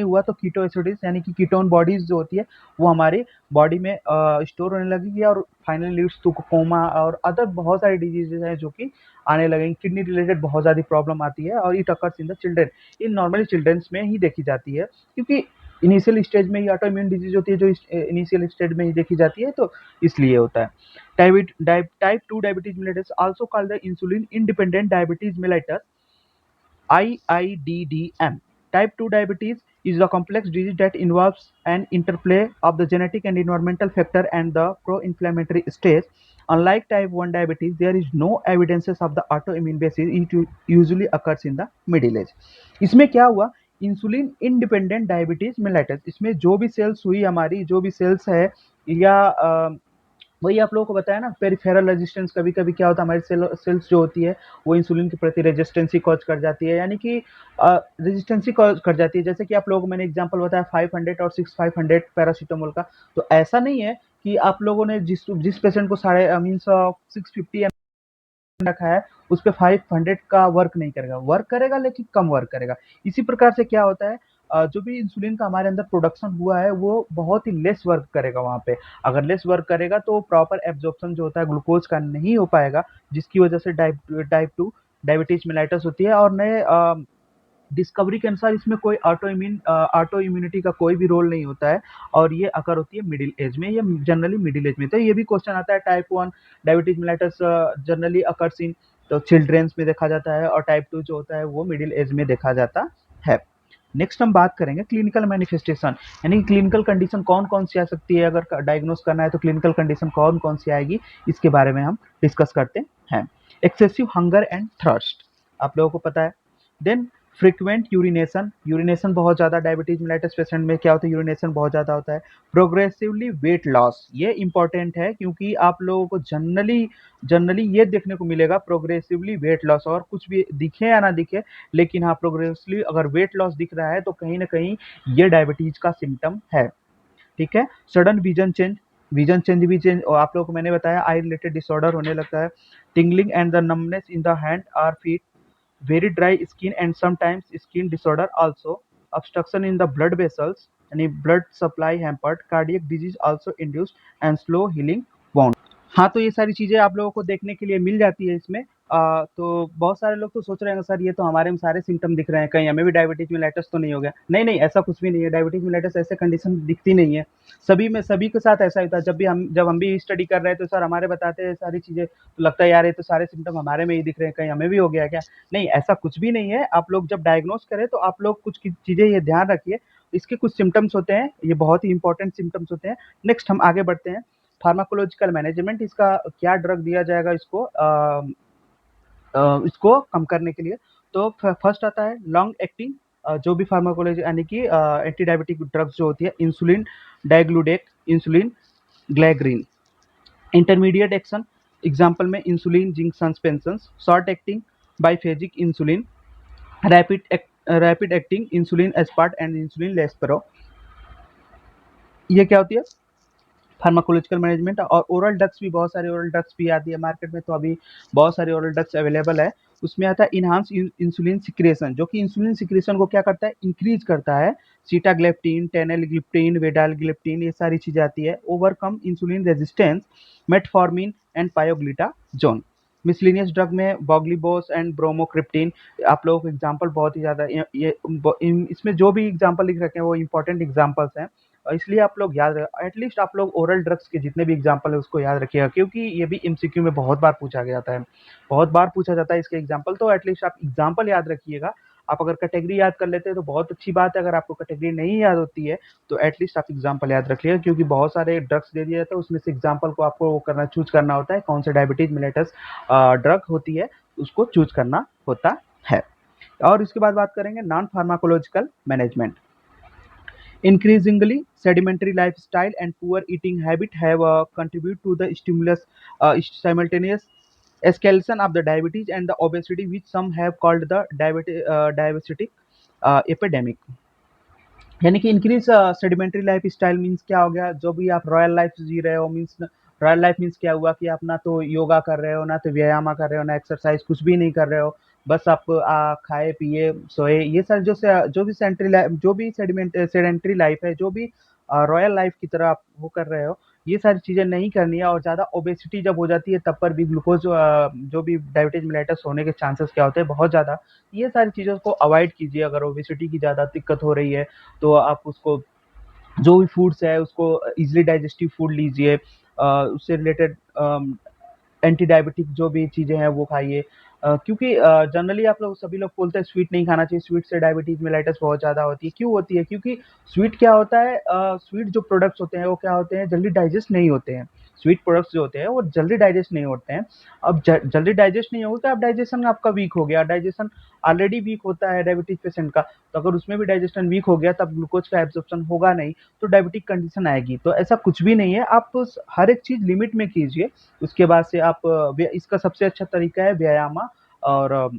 हुआ तो कीटो एसिडोसिस यानी कि कीटोन बॉडीज जो होती है वो हमारी बॉडी में स्टोर होने लगेगी, और फाइनली लीड्स टू कोमा और अदर बहुत सारी डिजीजेज हैं जो कि आने लगेंगी। किडनी रिलेटेड बहुत ज़्यादा प्रॉब्लम आती है, और it occurs in the children. ये नॉर्मली चिल्ड्रंस में ही देखी जाती है, क्योंकि इनिशियल स्टेज में ही ऑटो इम्यून डिजीज होती है, जो इनिशियल स्टेज में ही देखी जाती है, तो इसलिए होता है। Type 2 diabetes mellitus, also called the insulin independent diabetes mellitus, IIDDM. Type 2 diabetes is a complex disease that involves an interplay of the genetic and environmental factor and the pro-inflammatory stage. Unlike type 1 diabetes, there is no evidences of the autoimmune basis. It usually occurs in the middle age. इसमें क्या हुआ, insulin independent diabetes mellitus, इसमें जो भी sales हुई, हमारी जो भी सेल्स है, या वही आप लोगों को बताया ना, पेरिफेरल रेजिस्टेंस, कभी कभी क्या होता है, हमारी सेल्स जो होती है वो इंसुलिन के प्रति रेजिस्टेंस ही कॉज कर जाती है, यानी कि रेजिस्टेंस ही कॉज कर जाती है। जैसे कि आप लोगों को मैंने एग्जांपल बताया 500 और 6500 पैरासीटामोल का, तो ऐसा नहीं है कि आप लोगों ने जिस जिस पेशेंट को साढ़े मीन्स 650 रखा है, उस पे 500 का वर्क नहीं करेगा, वर्क करेगा लेकिन कम वर्क करेगा। इसी प्रकार से क्या होता है, जो भी इंसुलिन का हमारे अंदर प्रोडक्शन हुआ है वो बहुत ही लेस वर्क करेगा वहाँ पे। अगर लेस वर्क करेगा तो प्रॉपर एब्जॉर्प्शन जो होता है ग्लूकोज का नहीं हो पाएगा, जिसकी वजह से टाइप 2 डायबिटीज मेलाइटस होती है। और नए डिस्कवरी के अनुसार इसमें कोई ऑटो इम्यूनिटी का कोई भी रोल नहीं होता है, और ये अकर होती है मिडिल एज में, ये जनरली मिडिल एज में। तो ये भी क्वेश्चन आता है, type 1 diabetes mellitus generally occurs in तो चिल्ड्रेंस में देखा जाता है, और टाइप 2 जो होता है वो मिडिल एज में देखा जाता है। नेक्स्ट हम बात करेंगे क्लिनिकल मैनिफेस्टेशन, यानी क्लिनिकल कंडीशन कौन कौन सी आ सकती है, अगर डायग्नोस करना है तो क्लिनिकल कंडीशन कौन कौन सी आएगी, इसके बारे में हम डिस्कस करते हैं। एक्सेसिव हंगर एंड थर्स्ट, आप लोगों को पता है। देन फ्रीक्वेंट यूरिनेशन, यूरिनेशन बहुत ज़्यादा डायबिटीज मेलाइटस पेशेंट में क्या होता है, यूरिनेशन बहुत ज़्यादा होता है। प्रोग्रेसिवली वेट लॉस, ये इंपॉर्टेंट है क्योंकि आप लोगों को जनरली जनरली ये देखने को मिलेगा प्रोग्रेसिवली वेट लॉस, और कुछ भी दिखे या ना दिखे, लेकिन हाँ प्रोग्रेसिवली अगर वेट लॉस दिख रहा है तो कहीं ना कहीं ये डायबिटीज का सिम्टम है। ठीक है। सडन विजन चेंज भी चेंज, और आप लोगों को मैंने बताया आई रिलेटेड डिसऑर्डर होने लगता है। Tingling and the numbness in the hand are feet, very dry skin and sometimes skin disorder also, obstruction in the blood vessels, यानी blood supply hampered, cardiac disease also induced, and slow healing wound। हाँ, तो ये सारी चीज़ें आप लोगों को देखने के लिए मिल जाती है इसमें। तो बहुत सारे लोग तो सोच रहे हैं सर ये तो हमारे में सारे सिम्टम दिख रहे हैं, कहीं हमें भी डायबिटीज मेलाइटस तो नहीं हो गया। नहीं नहीं, ऐसा कुछ भी नहीं है, डायबिटीज मेलाइटस ऐसे कंडीशन दिखती नहीं है। सभी के साथ ऐसा होता है, जब हम भी स्टडी कर रहे हैं तो सर हमारे बताते हैं सारी चीज़ें, तो लगता है यार ये तो सारे सिम्टम हमारे में ही दिख रहे हैं, कहीं हमें भी हो गया क्या। नहीं, ऐसा कुछ भी नहीं है। आप लोग जब डायग्नोस करें तो आप लोग कुछ चीज़ें ये ध्यान रखिए, इसके कुछ सिम्टम्स होते हैं, ये बहुत ही इंपॉर्टेंट सिम्टम्स होते हैं। नेक्स्ट हम आगे बढ़ते हैं, फार्माकोलॉजिकल मैनेजमेंट, इसका क्या ड्रग दिया जाएगा इसको कम करने के लिए। तो फर्स्ट आता है लॉन्ग एक्टिंग, जो भी फार्माकोलॉजी यानी कि एंटी डायबिटिक ड्रग्स जो होती है, insulin degludec, insulin glargine. Intermediate action example में insulin zinc suspension. Short acting biphasic insulin, rapid acting insulin aspart and insulin lispro. ये क्या होती है, फार्माकोलॉजिकल मैनेजमेंट। और ओरल ड्रग्स भी, बहुत सारे ओरल ड्रग्स भी आती है मार्केट में, तो अभी बहुत सारे ओरल ड्रग्स अवेलेबल है। उसमें आता है इनहांस इंसुलिन सिक्रेशन, जो कि इंसुलिन सिक्रेशन को क्या करता है, इंक्रीज करता है। सीटाग्लेप्टिन, टेनेलग्लिप्टिन, वेडालग्लिप्टिन, ये सारी चीजें आती है। Overcome insulin resistance, metformin and pioglitazone. Miscellaneous drug में बॉग्लीबोस एंड ब्रोमोक्रिप्टिन, आप लोगों को एग्जांपल बहुत ही ज़्यादा इसमें जो भी एग्जांपल लिख रखे हैं वो इंपॉर्टेंट एग्जांपल्स हैं, और इसलिए आप लोग याद रख एटलीस्ट आप लोग ओरल ड्रग्स के जितने भी एग्जांपल है उसको याद रखिएगा, क्योंकि ये भी एमसीक्यू में बहुत बार पूछा गया था, बहुत बार पूछा जाता है इसके एग्जांपल, तो एटलीस्ट आप एग्जांपल याद रखिएगा। आप अगर कैटेगरी याद कर लेते हैं तो बहुत अच्छी बात है, अगर आपको कैटेगरी नहीं याद होती है तो एटलीस्ट आप एग्जांपल याद रख लिएगा, क्योंकि बहुत सारे ड्रग्स दे दिए जाते हैं, उसमें से एग्जांपल को आपको वो करना चूज करना होता है, कौन सा डायबिटीज मिलेटस ड्रग होती है उसको चूज करना होता है। और इसके बाद बात करेंगे non pharmacological management. Increasingly, sedimentary lifestyle and poor eating habit have contributed to the simultaneous escalation of the diabetes and the obesity, which some have called the diabetic epidemic। यानी कि increase sedimentary life style means क्या हो गया, जो भी आप royal life जी रहे हो, मीन्स रॉयल लाइफ मीन्स क्या हुआ कि आप ना तो योगा कर रहे हो, ना तो व्यायाम कर रहे हो, ना एक्सरसाइज, कुछ भी नहीं कर रहे हो, बस आप खाए पिए सोए, ये सारे जो भी सेंट्री लाइफ, जो भी सेडेंट्री लाइफ है, जो भी रॉयल लाइफ की तरह आप वो कर रहे हो, ये सारी चीज़ें नहीं करनी है। और ज़्यादा ओबेसिटी जब हो जाती है तब पर भी ग्लूकोज जो भी डायबिटीज मेलेटस होने के चांसेस क्या होते हैं, बहुत ज़्यादा। ये सारी चीज़ों को अवॉइड कीजिए। अगर ओबेसिटी की ज़्यादा दिक्कत हो रही है तो आप उसको जो भी फूड्स है उसको इजीली डाइजेस्टिव फूड लीजिए, उससे रिलेटेड एंटी डायबिटिक जो भी चीज़ें हैं वो खाइए, क्योंकि जनरली आप लोग सभी लोग बोलते हैं स्वीट नहीं खाना चाहिए, स्वीट से डायबिटीज मेलाइटिस बहुत ज़्यादा होती है। क्यों होती है? क्योंकि स्वीट क्या होता है, स्वीट जो प्रोडक्ट्स होते हैं वो क्या होते हैं, जल्दी डाइजेस्ट नहीं होते हैं। स्वीट प्रोडक्ट्स जो होते हैं वो जल्दी डाइजेस्ट नहीं होते हैं। अब जल्दी डाइजेस्ट नहीं होगा तो आप डाइजेशन आपका वीक हो गया, डाइजेशन ऑलरेडी वीक होता है डायबिटीज पेशेंट का, तो अगर उसमें भी डाइजेशन वीक हो गया तब ग्लूकोज का एब्जॉर्प्शन होगा नहीं, तो डायबिटिक कंडीशन आएगी। तो ऐसा कुछ भी नहीं है, आप हर एक चीज़ लिमिट में कीजिए। उसके बाद से आप इसका सबसे अच्छा तरीका है व्यायाम और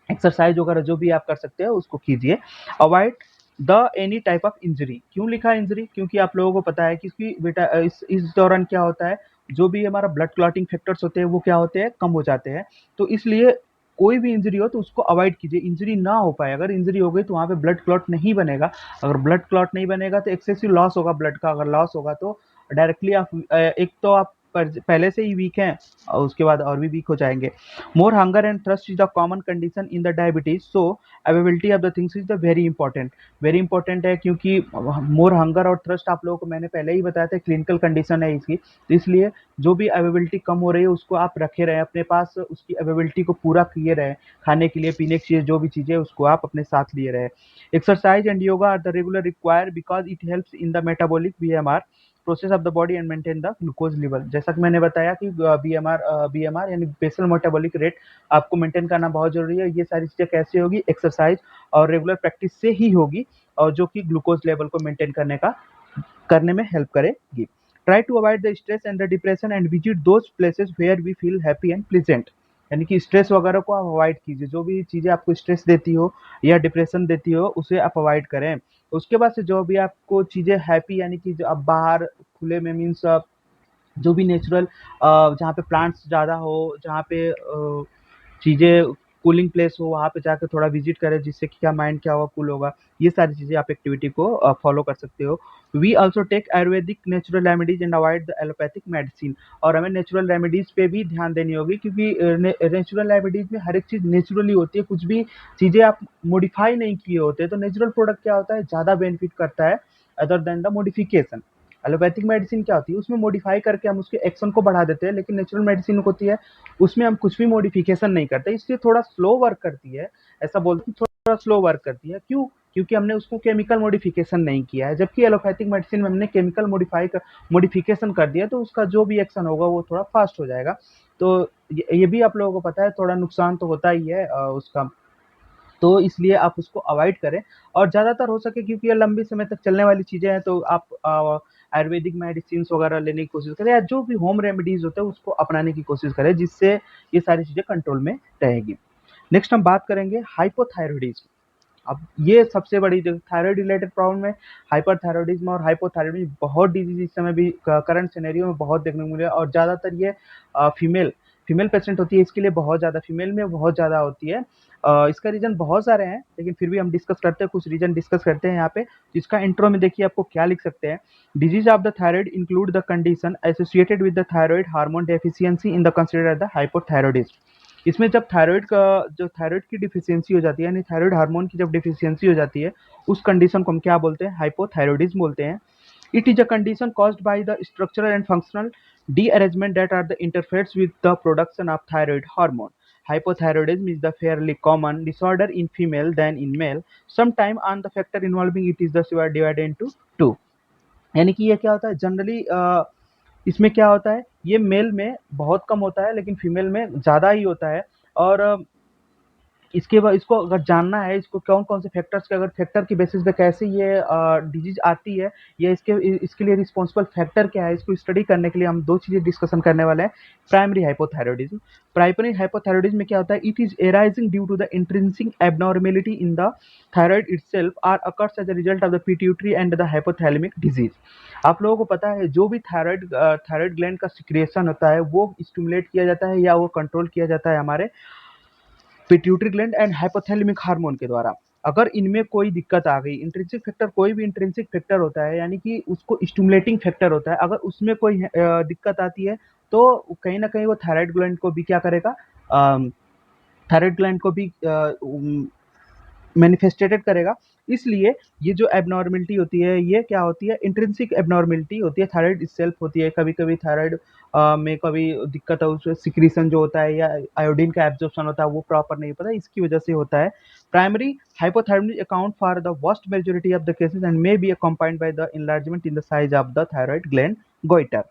एक्सरसाइज वगैरह जो भी आप कर सकते हैं उसको कीजिए। Avoid the any type of injury. क्यों लिखा है इंजरी? क्योंकि आप लोगों को पता है कि बेटा इस दौरान क्या होता है, जो भी हमारा ब्लड क्लॉटिंग फैक्टर्स होते हैं वो क्या होते हैं, कम हो जाते हैं। तो इसलिए कोई भी इंजरी हो तो उसको अवॉइड कीजिए, इंजरी ना हो पाए। अगर इंजरी हो गई तो वहाँ पे ब्लड क्लॉट नहीं बनेगा, अगर ब्लड क्लॉट नहीं बनेगा तो एक्सेसिव लॉस होगा ब्लड का, अगर लॉस होगा तो डायरेक्टली आप एक तो आप पहले से ही वीक हैं और उसके बाद और भी वीक हो जाएंगे। More hunger and thirst is the common condition in the diabetes, so availability of the things is the very important। Very important है, क्योंकि मोर हंगर और थ्रस्ट आप लोगों को मैंने पहले ही बताया था, क्लिनिकल कंडीशन है इसकी, तो इसलिए जो भी अवेलेबिलिटी कम हो रही है उसको आप रखे रहें अपने पास, उसकी अवेलेबिलिटी को पूरा किए रहें, खाने के लिए पीने की चीज़ जो भी चीज़ें उसको आप अपने साथ लिए रहें। Exercise and yoga are the regular require because it helps in the metabolic BMR process of the body and maintain the glucose level. जैसा कि मैंने बताया कि बीएमआर यानी बेसल मेटाबॉलिक रेट आपको मेंटेन करना बहुत जरूरी है। ये सारी चीज़ें कैसे होगी? एक्सरसाइज और रेगुलर प्रैक्टिस से ही होगी, और जो कि ग्लूकोज लेवल को मेंटेन करने में हेल्प करेगी। Try to avoid the stress and the depression and visit those places where we feel happy and pleasant. यानी कि स्ट्रेस वगैरह को आप अवॉइड कीजिए, जो भी चीज़ें आपको स्ट्रेस देती हो या डिप्रेशन देती हो उसे आप अवॉइड करें। उसके बाद से जो भी आपको चीज़ें हैप्पी, यानी कि जो आप बाहर खुले में मीन्स जो भी नेचुरल जहाँ पे प्लांट्स ज़्यादा हो, जहाँ पे चीज़ें कूलिंग प्लेस हो, वहाँ पे जाकर थोड़ा विजिट करें, जिससे कि क्या माइंड क्या होगा, कूल होगा। ये सारी चीज़ें आप एक्टिविटी को फॉलो कर सकते हो। We also take ayurvedic natural remedies and avoid the allopathic medicine. और हमें नेचुरल रेमेडीज पे भी ध्यान देनी होगी, क्योंकि नेचुरल रेमेडीज में हर एक चीज़ नेचुरली होती है, कुछ भी चीज़ें आप मॉडिफाई नहीं किए होते। तो नेचुरल प्रोडक्ट क्या होता है, ज़्यादा बेनिफिट करता है other than the modification. Allopathic medicine क्या होती है, उसमें मॉडिफाई करके हम उसके एक्शन को बढ़ा देते हैं, लेकिन नेचुरल मेडिसिन होती है उसमें हम कुछ भी मॉडिफिकेशन नहीं करते, इसलिए थोड़ा स्लो वर्क करती है। ऐसा बोलते हैं थोड़ा स्लो वर्क करती है, क्यों? क्योंकि हमने उसको केमिकल मॉडिफिकेशन नहीं किया है। जबकि एलोपैथिक मेडिसिन में हमने केमिकल मॉडिफिकेशन कर दिया, तो उसका जो भी एक्शन होगा वो थोड़ा फास्ट हो जाएगा। तो ये भी आप लोगों को पता है, थोड़ा नुकसान तो होता ही है उसका, तो इसलिए आप उसको अवॉइड करें। और ज़्यादातर हो सके, क्योंकि ये लंबी समय तक चलने वाली चीज़ें हैं, तो आप आयुर्वेदिक मेडिसिन वगैरह लेने की कोशिश करें, या जो भी होम रेमेडीज होते हैं उसको अपनाने की कोशिश करें, जिससे ये सारी चीज़ें कंट्रोल में रहेगी। नेक्स्ट हम बात करेंगे हाइपोथायरॉयडिज्म। अब ये सबसे बड़ी जो थायराइड रिलेटेड प्रॉब्लम है, हाइपरथायरॉयडिज्म और हाइपोथायरॉयडिज्म, बहुत डिजीज इस समय भी करंट सिनेरियो में बहुत देखने को मिले, और ज़्यादातर ये फीमेल फीमेल पेशेंट होती है इसके लिए बहुत ज़्यादा, फीमेल में बहुत ज़्यादा होती है। इसका रीज़न बहुत सारे हैं, लेकिन फिर भी हम डिस्कस करते हैं, कुछ रीज़न डिस्कस करते हैं यहाँ पे। इसका इंट्रो में देखिए आपको क्या लिख सकते हैं, disease of the thyroid include the condition associated with the thyroid hormone deficiency in the consider the hypothyroidism. इसमें जब थायराइड की डिफिशियंसी हो जाती है, यानी थायराइड हार्मोन की जब डिफिशियंसी हो जाती है, उस कंडीशन को हम क्या बोलते हैं, हाइपोथायरॉयडिज्म बोलते हैं। It is a condition caused by the structural and functional dearrangement that are the interferes with the production of thyroid hormone. Hypothyroidism is the fairly common disorder in female than in male. Sometime on the factor involving it is the divided into two. यानी कि ये क्या होता है generally, इसमें क्या होता है, ये मेल में बहुत कम होता है लेकिन फीमेल में ज़्यादा ही होता है। और इसके बाद इसको अगर जानना है, इसको कौन-कौन से फैक्टर्स के, अगर फैक्टर की बेसिस पे कैसे ये डिजीज़ आती है, या इसके लिए रिस्पॉन्सिबल फैक्टर क्या है, इसको स्टडी करने के लिए हम 2 चीज़ें डिस्कशन करने वाले हैं। Primary hypothyroidism. प्राइमरी हाइपोथायरॉयडिज्म में क्या होता है, it is arising due to the intrinsic abnormality in the thyroid itself और occurs as a result of the pituitary and the hypothalamic disease. आप लोगों को पता है जो भी थायराइड ग्लैंड का सिक्रेशन होता है वो स्टिमुलेट किया जाता है या वो कंट्रोल किया जाता है हमारे pituitary gland and hypothalamic hormone के द्वारा। अगर इनमें कोई दिक्कत आ गई, इंट्रिंसिक फैक्टर, कोई भी इंट्रिंसिक फैक्टर होता है यानी कि उसको स्टिमुलेटिंग फैक्टर होता है, अगर उसमें कोई दिक्कत आती है तो कहीं ना कहीं वो थायराइड ग्लैंड को भी क्या करेगा, थायराइड ग्लैंड को भी मैनिफेस्टेटेड करेगा। इसलिए ये जो एबनॉर्मेलिटी होती है ये क्या होती है, इंट्रिंसिक एबनॉर्मेलिटी होती है, थायराइड itself होती है। कभी कभी थायराइड में कभी दिक्कत है, उसमें सिक्रीशन जो होता है या आयोडीन का एब्जॉर्प्शन होता है वो प्रॉपर नहीं पता, इसकी वजह से होता है। Primary hypothyroidism account for the vast majority of the cases and may be accompanied by the enlargement in the size of the thyroid gland goitre.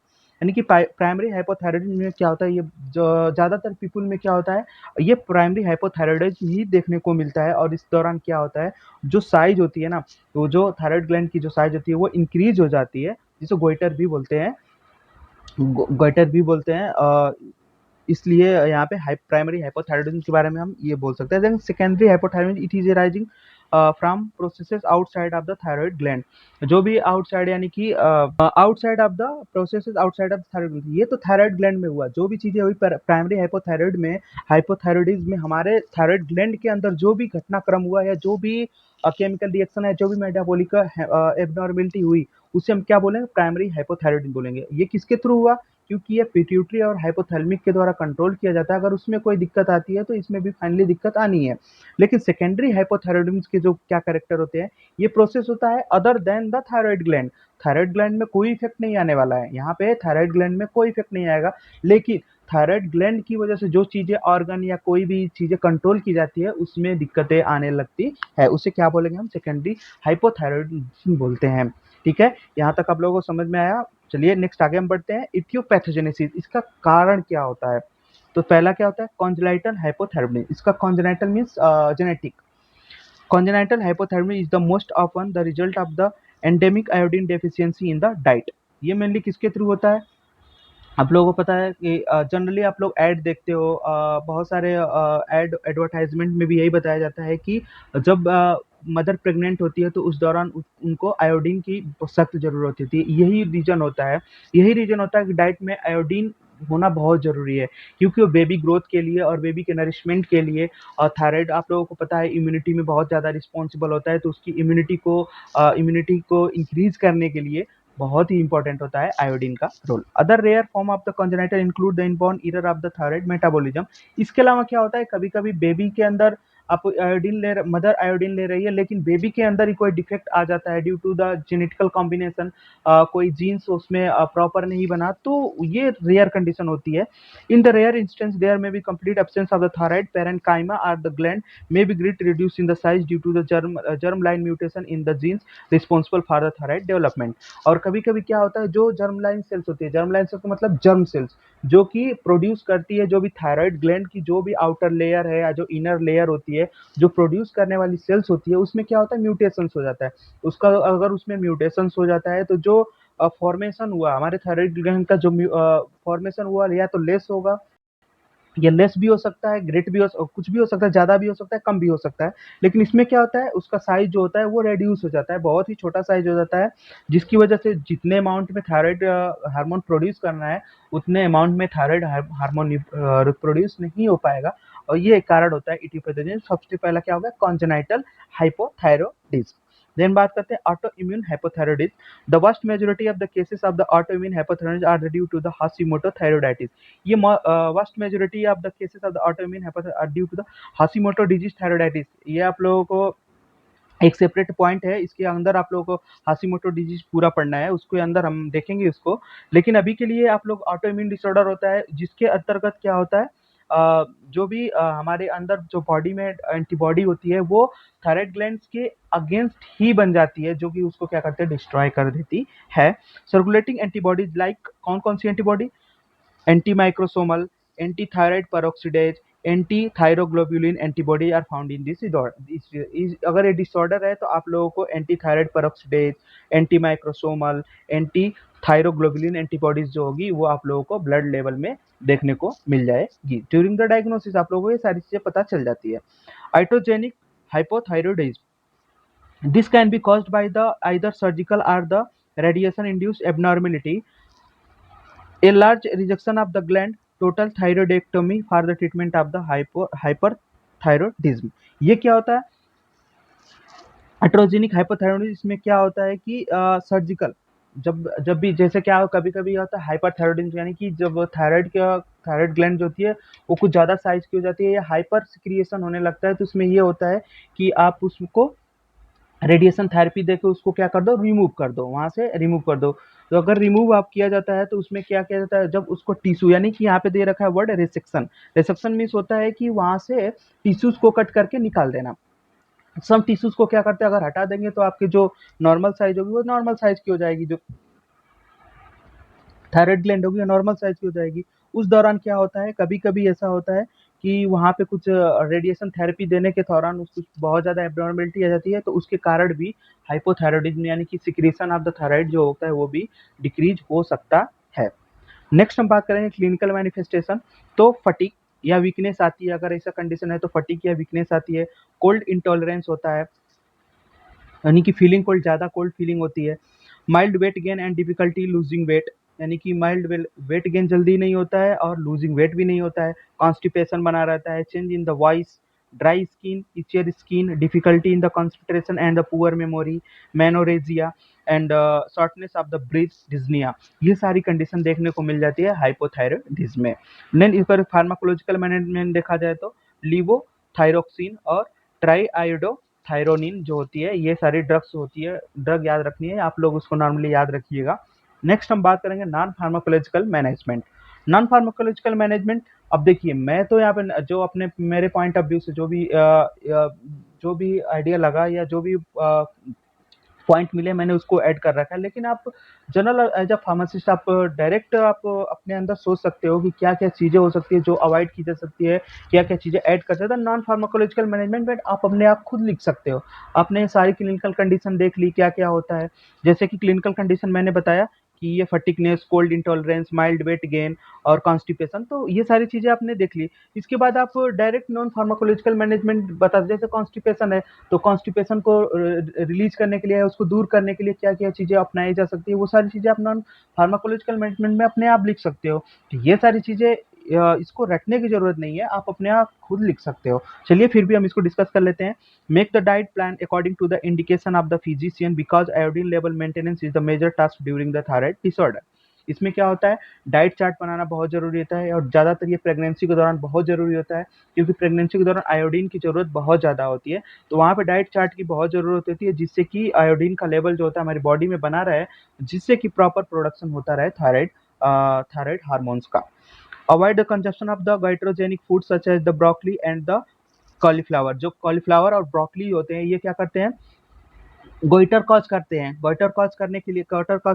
यानी कि प्राइमरी हाइपोथायरॉयडिज्म में क्या होता है, ये जो ज़्यादातर पीपल में क्या होता है, ये प्राइमरी हाइपोथायरॉयडिज्म ही देखने को मिलता है। और इस दौरान क्या होता है, जो साइज होती है ना, तो जो थायराइड ग्लैंड की जो साइज होती है वो इंक्रीज हो जाती है, जिसे गोइटर भी बोलते हैं, गोइटर भी बोलते हैं। इसलिए यहाँ पे प्राइमरी हाइपोथायरॉयडिज्म के बारे में हम ये बोल सकते हैं। Then secondary hypothyroidism it is arising from processes outside of the thyroid gland. जो भी आउटसाइड यानी कि outside of the processes outside of thyroid gland, ये तो थायराइड ग्लैंड में हुआ। जो भी चीजें हुई प्राइमरी हाइपोथायरॉयड में, हाइपोथायरॉयडिज्म में, हमारे थायराइड ग्लैंड के अंदर जो भी घटनाक्रम हुआ या जो भी केमिकल रिएक्शन है, जो भी मेटाबॉलिक एबनॉर्मेलिटी हुई, उसे हम क्या बोलेंगे, प्राइमरी हाइपोथायरॉयडिज्म बोलेंगे। ये किसके थ्रू हुआ, क्योंकि ये पिट्यूटरी और हाइपोथैलेमिक के द्वारा कंट्रोल किया जाता है। अगर उसमें कोई दिक्कत आती है तो इसमें भी फाइनली दिक्कत आनी है। लेकिन सेकेंडरी हाइपोथायरॉयडिज्म के जो क्या कैरेक्टर होते हैं, ये प्रोसेस होता है other than the thyroid gland. Thyroid gland में कोई इफेक्ट नहीं आने वाला है, यहाँ पे थायराइड ग्लैंड में कोई इफेक्ट नहीं आएगा। लेकिन थायराइड ग्लैंड की वजह से जो चीजें ऑर्गन या कोई भी चीजें कंट्रोल की जाती है उसमें दिक्कतें आने लगती है, उसे क्या बोलेंगे हम, सेकेंडरी हाइपोथायरॉयडिज्म बोलते हैं। ठीक है, यहाँ तक आप लोगों को समझ में आया। चलिए नेक्स्ट आगे हम बढ़ते हैं, इथियोपैथोजेनेसिस, इसका कारण क्या होता है। तो पहला क्या होता है, कॉन्जेनाइटल हाइपोथायरॉयडिज्म। इसका congenital means genetic. Congenital hypothermia is the most often the result of the endemic iodine deficiency in the diet। ये मेनली किसके थ्रू होता है, आप लोगों को पता है कि जनरली आप लोग ऐड देखते हो, बहुत सारे ऐड एडवर्टाइजमेंट में भी यही बताया जाता है कि जब मदर प्रेग्नेंट होती है तो उस दौरान उनको आयोडीन की सख्त ज़रूरत होती है। यही रीज़न होता है कि डाइट में आयोडीन होना बहुत ज़रूरी है, क्योंकि वो बेबी ग्रोथ के लिए और बेबी के नरिशमेंट के लिए। और थायराइड आप लोगों को पता है इम्यूनिटी में बहुत ज़्यादा रिस्पॉन्सिबल होता है, तो उसकी इम्यूनिटी को इंक्रीज करने के लिए बहुत ही इंपॉर्टेंट होता है आयोडीन का role. Other rare form of the congenital include the inborn error of the thyroid metabolism. इसके अलावा क्या होता है, कभी कभी बेबी के अंदर आप मदर आयोडीन ले रही है लेकिन बेबी के अंदर ही कोई डिफेक्ट आ जाता है due to the genetical combination, कोई जीन्स उसमें प्रॉपर नहीं बना, तो ये रेयर कंडीशन होती है। In the rare instance there may be complete absence of the thyroid parenchyma और the gland may be great reduce in the size due to the germ line mutation in the genes responsible for the thyroid development. और कभी कभी क्या होता है, जो germ line sales होती है, जर्म लाइन सेल्स का मतलब जर्म सेल्स, जो कि प्रोड्यूस करती है जो भी थायराइड ग्लैंड की जो भी आउटर लेयर है या जो इनर लेयर होती है, जो प्रोड्यूस करने वाली सेल्स होती है, उसमें क्या होता है, म्यूटेशंस हो जाता है। उसका अगर उसमें म्यूटेशंस हो जाता है तो जो फॉर्मेशन हुआ हमारे थायराइड ग्लैंड का, जो फॉर्मेशन हुआ या तो लेस होगा ये लेस भी हो सकता है, ग्रेट भी कुछ भी हो सकता है, ज़्यादा भी हो सकता है, कम भी हो सकता है। लेकिन इसमें क्या होता है, उसका साइज़ जो होता है वो रिड्यूस हो जाता है, बहुत ही छोटा साइज़ हो जाता है, जिसकी वजह से जितने अमाउंट में थायराइड हार्मोन प्रोड्यूस करना है, उतने अमाउंट में थायराइड हार्मोन प्रोड्यूस नहीं हो पाएगा। और ये एक कारण होता है इडियोपैथोजेनेसिस। सबसे पहला क्या होगा, कॉन्जेनाइटल हाइपोथायरॉयडिज्म। देन बात करते हैं autoimmune hypothyroidism. The vast majority of the cases of the autoimmune hypothyroidism are due to the Hashimoto thyroiditis. ये vast majority of the cases of the autoimmune hepatitis are due to the Hashimoto disease thyroiditis. ये आप लोगों को एक separate point है, इसके अंदर आप लोगों को हाशिमोटो डिजीज पूरा पढ़ना है, उसके अंदर हम देखेंगे इसको। लेकिन अभी के लिए आप लोग ऑटो इम्यून डिसऑर्डर होता है, जिसके अंतर्गत क्या होता है, जो भी हमारे अंदर जो बॉडी में एंटीबॉडी होती है वो थायराइड ग्लैंड्स के अगेंस्ट ही बन जाती है, जो कि उसको क्या करते हैं, डिस्ट्रॉय कर देती है। सर्कुलेटिंग एंटीबॉडीज लाइक कौन कौन सी antibody, antimicrosomal, antithyroid peroxidase, antithyroglobulin antibody are found in this अगर ये डिसऑर्डर है तो आप लोगों को antithyroid peroxidase, antimicrosomal, antithyroglobulin antibodies जो होगी वो आप लोगों को ब्लड लेवल में देखने को मिल जाएगी। ड्यूरिंग द डायग्नोसिस आप लोगों को ये सारी चीजें पता चल जाती है। आइटोजेनिक hypothyroidism, this can be caused by the either surgical or the radiation induced abnormality, a large rejection of the gland, total thyroidectomy for the treatment of the hyperthyroidism। ये क्या होता है, हेट्रोजेनिक हाइपोथायरॉयडिज्म। इसमें क्या होता है कि सर्जिकल, जब जब भी जैसे क्या हो, कभी कभी होता है हाइपरथायरॉयडिज्म, यानी कि जब थायराइड ग्लैंड जो होती है वो कुछ ज़्यादा साइज की हो जाती है या हाइपर सिक्रिएशन होने लगता है, तो इसमें ये होता है कि आप उसको रेडिएशन थेरेपी देके उसको क्या कर दो, रिमूव कर दो, वहाँ से रिमूव कर दो। तो अगर रिमूव आप किया जाता है तो उसमें क्या किया जाता है, जब उसको टिश्यू, यानी कि यहाँ पे दे रखा है वर्ड रेसेक्शन। रेसेक्शन मीन्स होता है कि वहाँ से टिश्यूज को कट करके निकाल देना। सब टिश्यूज को क्या करते हैं, अगर हटा देंगे तो आपकी जो नॉर्मल साइज होगी वो नॉर्मल साइज की हो जाएगी, जो थायराइड ग्लैंड होगी नॉर्मल साइज की हो जाएगी। उस दौरान क्या होता है, कभी कभी ऐसा होता है कि वहाँ पे कुछ रेडिएशन थेरेपी देने के दौरान उसको बहुत ज़्यादा एब्नॉर्मेलिटी आ जाती है, तो उसके कारण भी हाइपोथायरॉयडिज्म यानी कि सिक्रीशन ऑफ द थायराइड जो होता है वो भी डिक्रीज हो सकता है। नेक्स्ट हम बात करेंगे क्लिनिकल मैनिफेस्टेशन। तो फटीग या वीकनेस आती है, अगर ऐसा कंडीशन है तो फटीग या वीकनेस आती है। कोल्ड इंटॉलरेंस होता है, यानी कि फीलिंग कोल्ड, ज़्यादा कोल्ड फीलिंग होती है। Mild weight gain and difficulty losing weight, यानी कि माइल्ड वेट गेन जल्दी नहीं होता है और लूजिंग वेट भी नहीं होता है। कॉन्स्टिपेशन बना रहता है, change in the voice, dry skin, itchier skin, difficulty in the concentration and the poor memory, menorrhagia and shortness of the breath, dyspnoea. ये सारी कंडीशन देखने को मिल जाती है हाइपोथायरॉयडिज्म में। देन इस पर फार्माकोलॉजिकल मैनेजमेंट देखा जाए तो लीवोथायरोक्सिन और ट्राईआयोडो थायरोनिन जो होती है, ये सारी ड्रग्स होती है, ड्रग याद रखनी है, आप लोग उसको नॉर्मली याद रखिएगा। नेक्स्ट हम बात करेंगे non pharmacological management. Non pharmacological management, अब देखिए मैं तो यहाँ पे जो अपने मेरे पॉइंट ऑफ व्यू से जो भी आइडिया लगा या जो भी पॉइंट मिले मैंने उसको ऐड कर रखा है। लेकिन आप जनरल एज अ फार्मासिस्ट आप डायरेक्ट आप अपने अंदर सोच सकते हो कि क्या क्या चीज़ें हो सकती है जो अवॉइड की जा सकती है, क्या क्या चीज़ें ऐड कर सकते हैं। नॉन फार्माकोलॉजिकल मैनेजमेंट में आप अपने आप खुद लिख सकते हो। आपने सारी क्लिनिकल कंडीशन देख ली क्या क्या होता है, जैसे कि क्लिनिकल कंडीशन मैंने बताया कि ये fatigueness, cold intolerance, mild weight gain और कॉन्स्टिपेशन, तो ये सारी चीज़ें आपने देख ली। इसके बाद आप डायरेक्ट नॉन फार्माकोलॉजिकल मैनेजमेंट बता, जैसे कॉन्स्टिपेशन है तो कॉन्स्टिपेशन को रिलीज करने के लिए, उसको दूर करने के लिए क्या क्या चीज़ें अपनाई जा सकती है, वो सारी चीज़ें आप नॉन फार्माकोलॉजिकल मैनेजमेंट में अपने आप लिख सकते हो। तो ये सारी चीज़ें इसको रटने की जरूरत नहीं है, आप अपने आप खुद लिख सकते हो। चलिए फिर भी हम इसको डिस्कस कर लेते हैं। Make the diet plan according to the indication of the physician because iodine level maintenance is the major task during the thyroid disorder. इसमें क्या होता है, डाइट चार्ट बनाना बहुत जरूरी होता है और ज़्यादातर ये प्रेगनेंसी के दौरान बहुत जरूरी होता है, क्योंकि प्रेगनेंसी के दौरान आयोडीन की जरूरत बहुत ज़्यादा होती है। तो वहाँ पे डाइट चार्ट की बहुत ज़रूरत होती है, जिससे कि आयोडीन का लेवल जो होता है हमारी बॉडी में बना रहे, जिससे कि प्रॉपर प्रोडक्शन होता रहे थायराइड हार्मोन्स का। Avoid the consumption of the goitrogenic food such as the broccoli and the cauliflower. जो कॉलीफ्लावर और ब्रोकली होते हैं ये क्या करते हैं, गोइटर कॉज करते हैं। गोइटर कॉज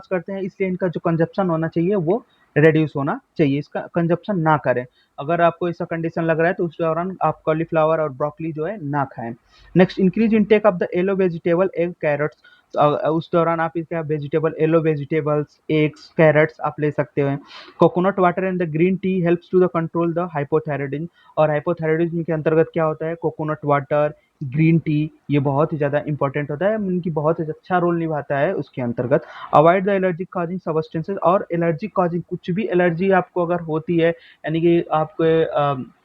करते हैं, इसलिए इनका जो कंजप्शन होना चाहिए वो रिड्यूस होना चाहिए, इसका कंजप्शन ना करें। अगर आपको ऐसा कंडीशन लग रहा है तो उस दौरान आप कॉलीफ्लावर और ब्रोकली जो है ना खाएं। Next, increase intake of the yellow vegetable, egg, carrots. उस दौरान आप इसका vegetable yellow vegetables, eggs, carrots आप ले सकते हैं। Coconut water and the green tea helps to the control the hypothyroidism. और हाइपोथायराइडिज्म के अंतर्गत क्या होता है, कोकोनट वाटर, ग्रीन टी, ये बहुत ही ज़्यादा इंपॉर्टेंट होता है, इनकी बहुत ही अच्छा रोल निभाता है उसके अंतर्गत। Avoid the allergic causing substances, और एलर्जी कॉजिंग कुछ भी एलर्जी आपको अगर होती है, यानी कि आपके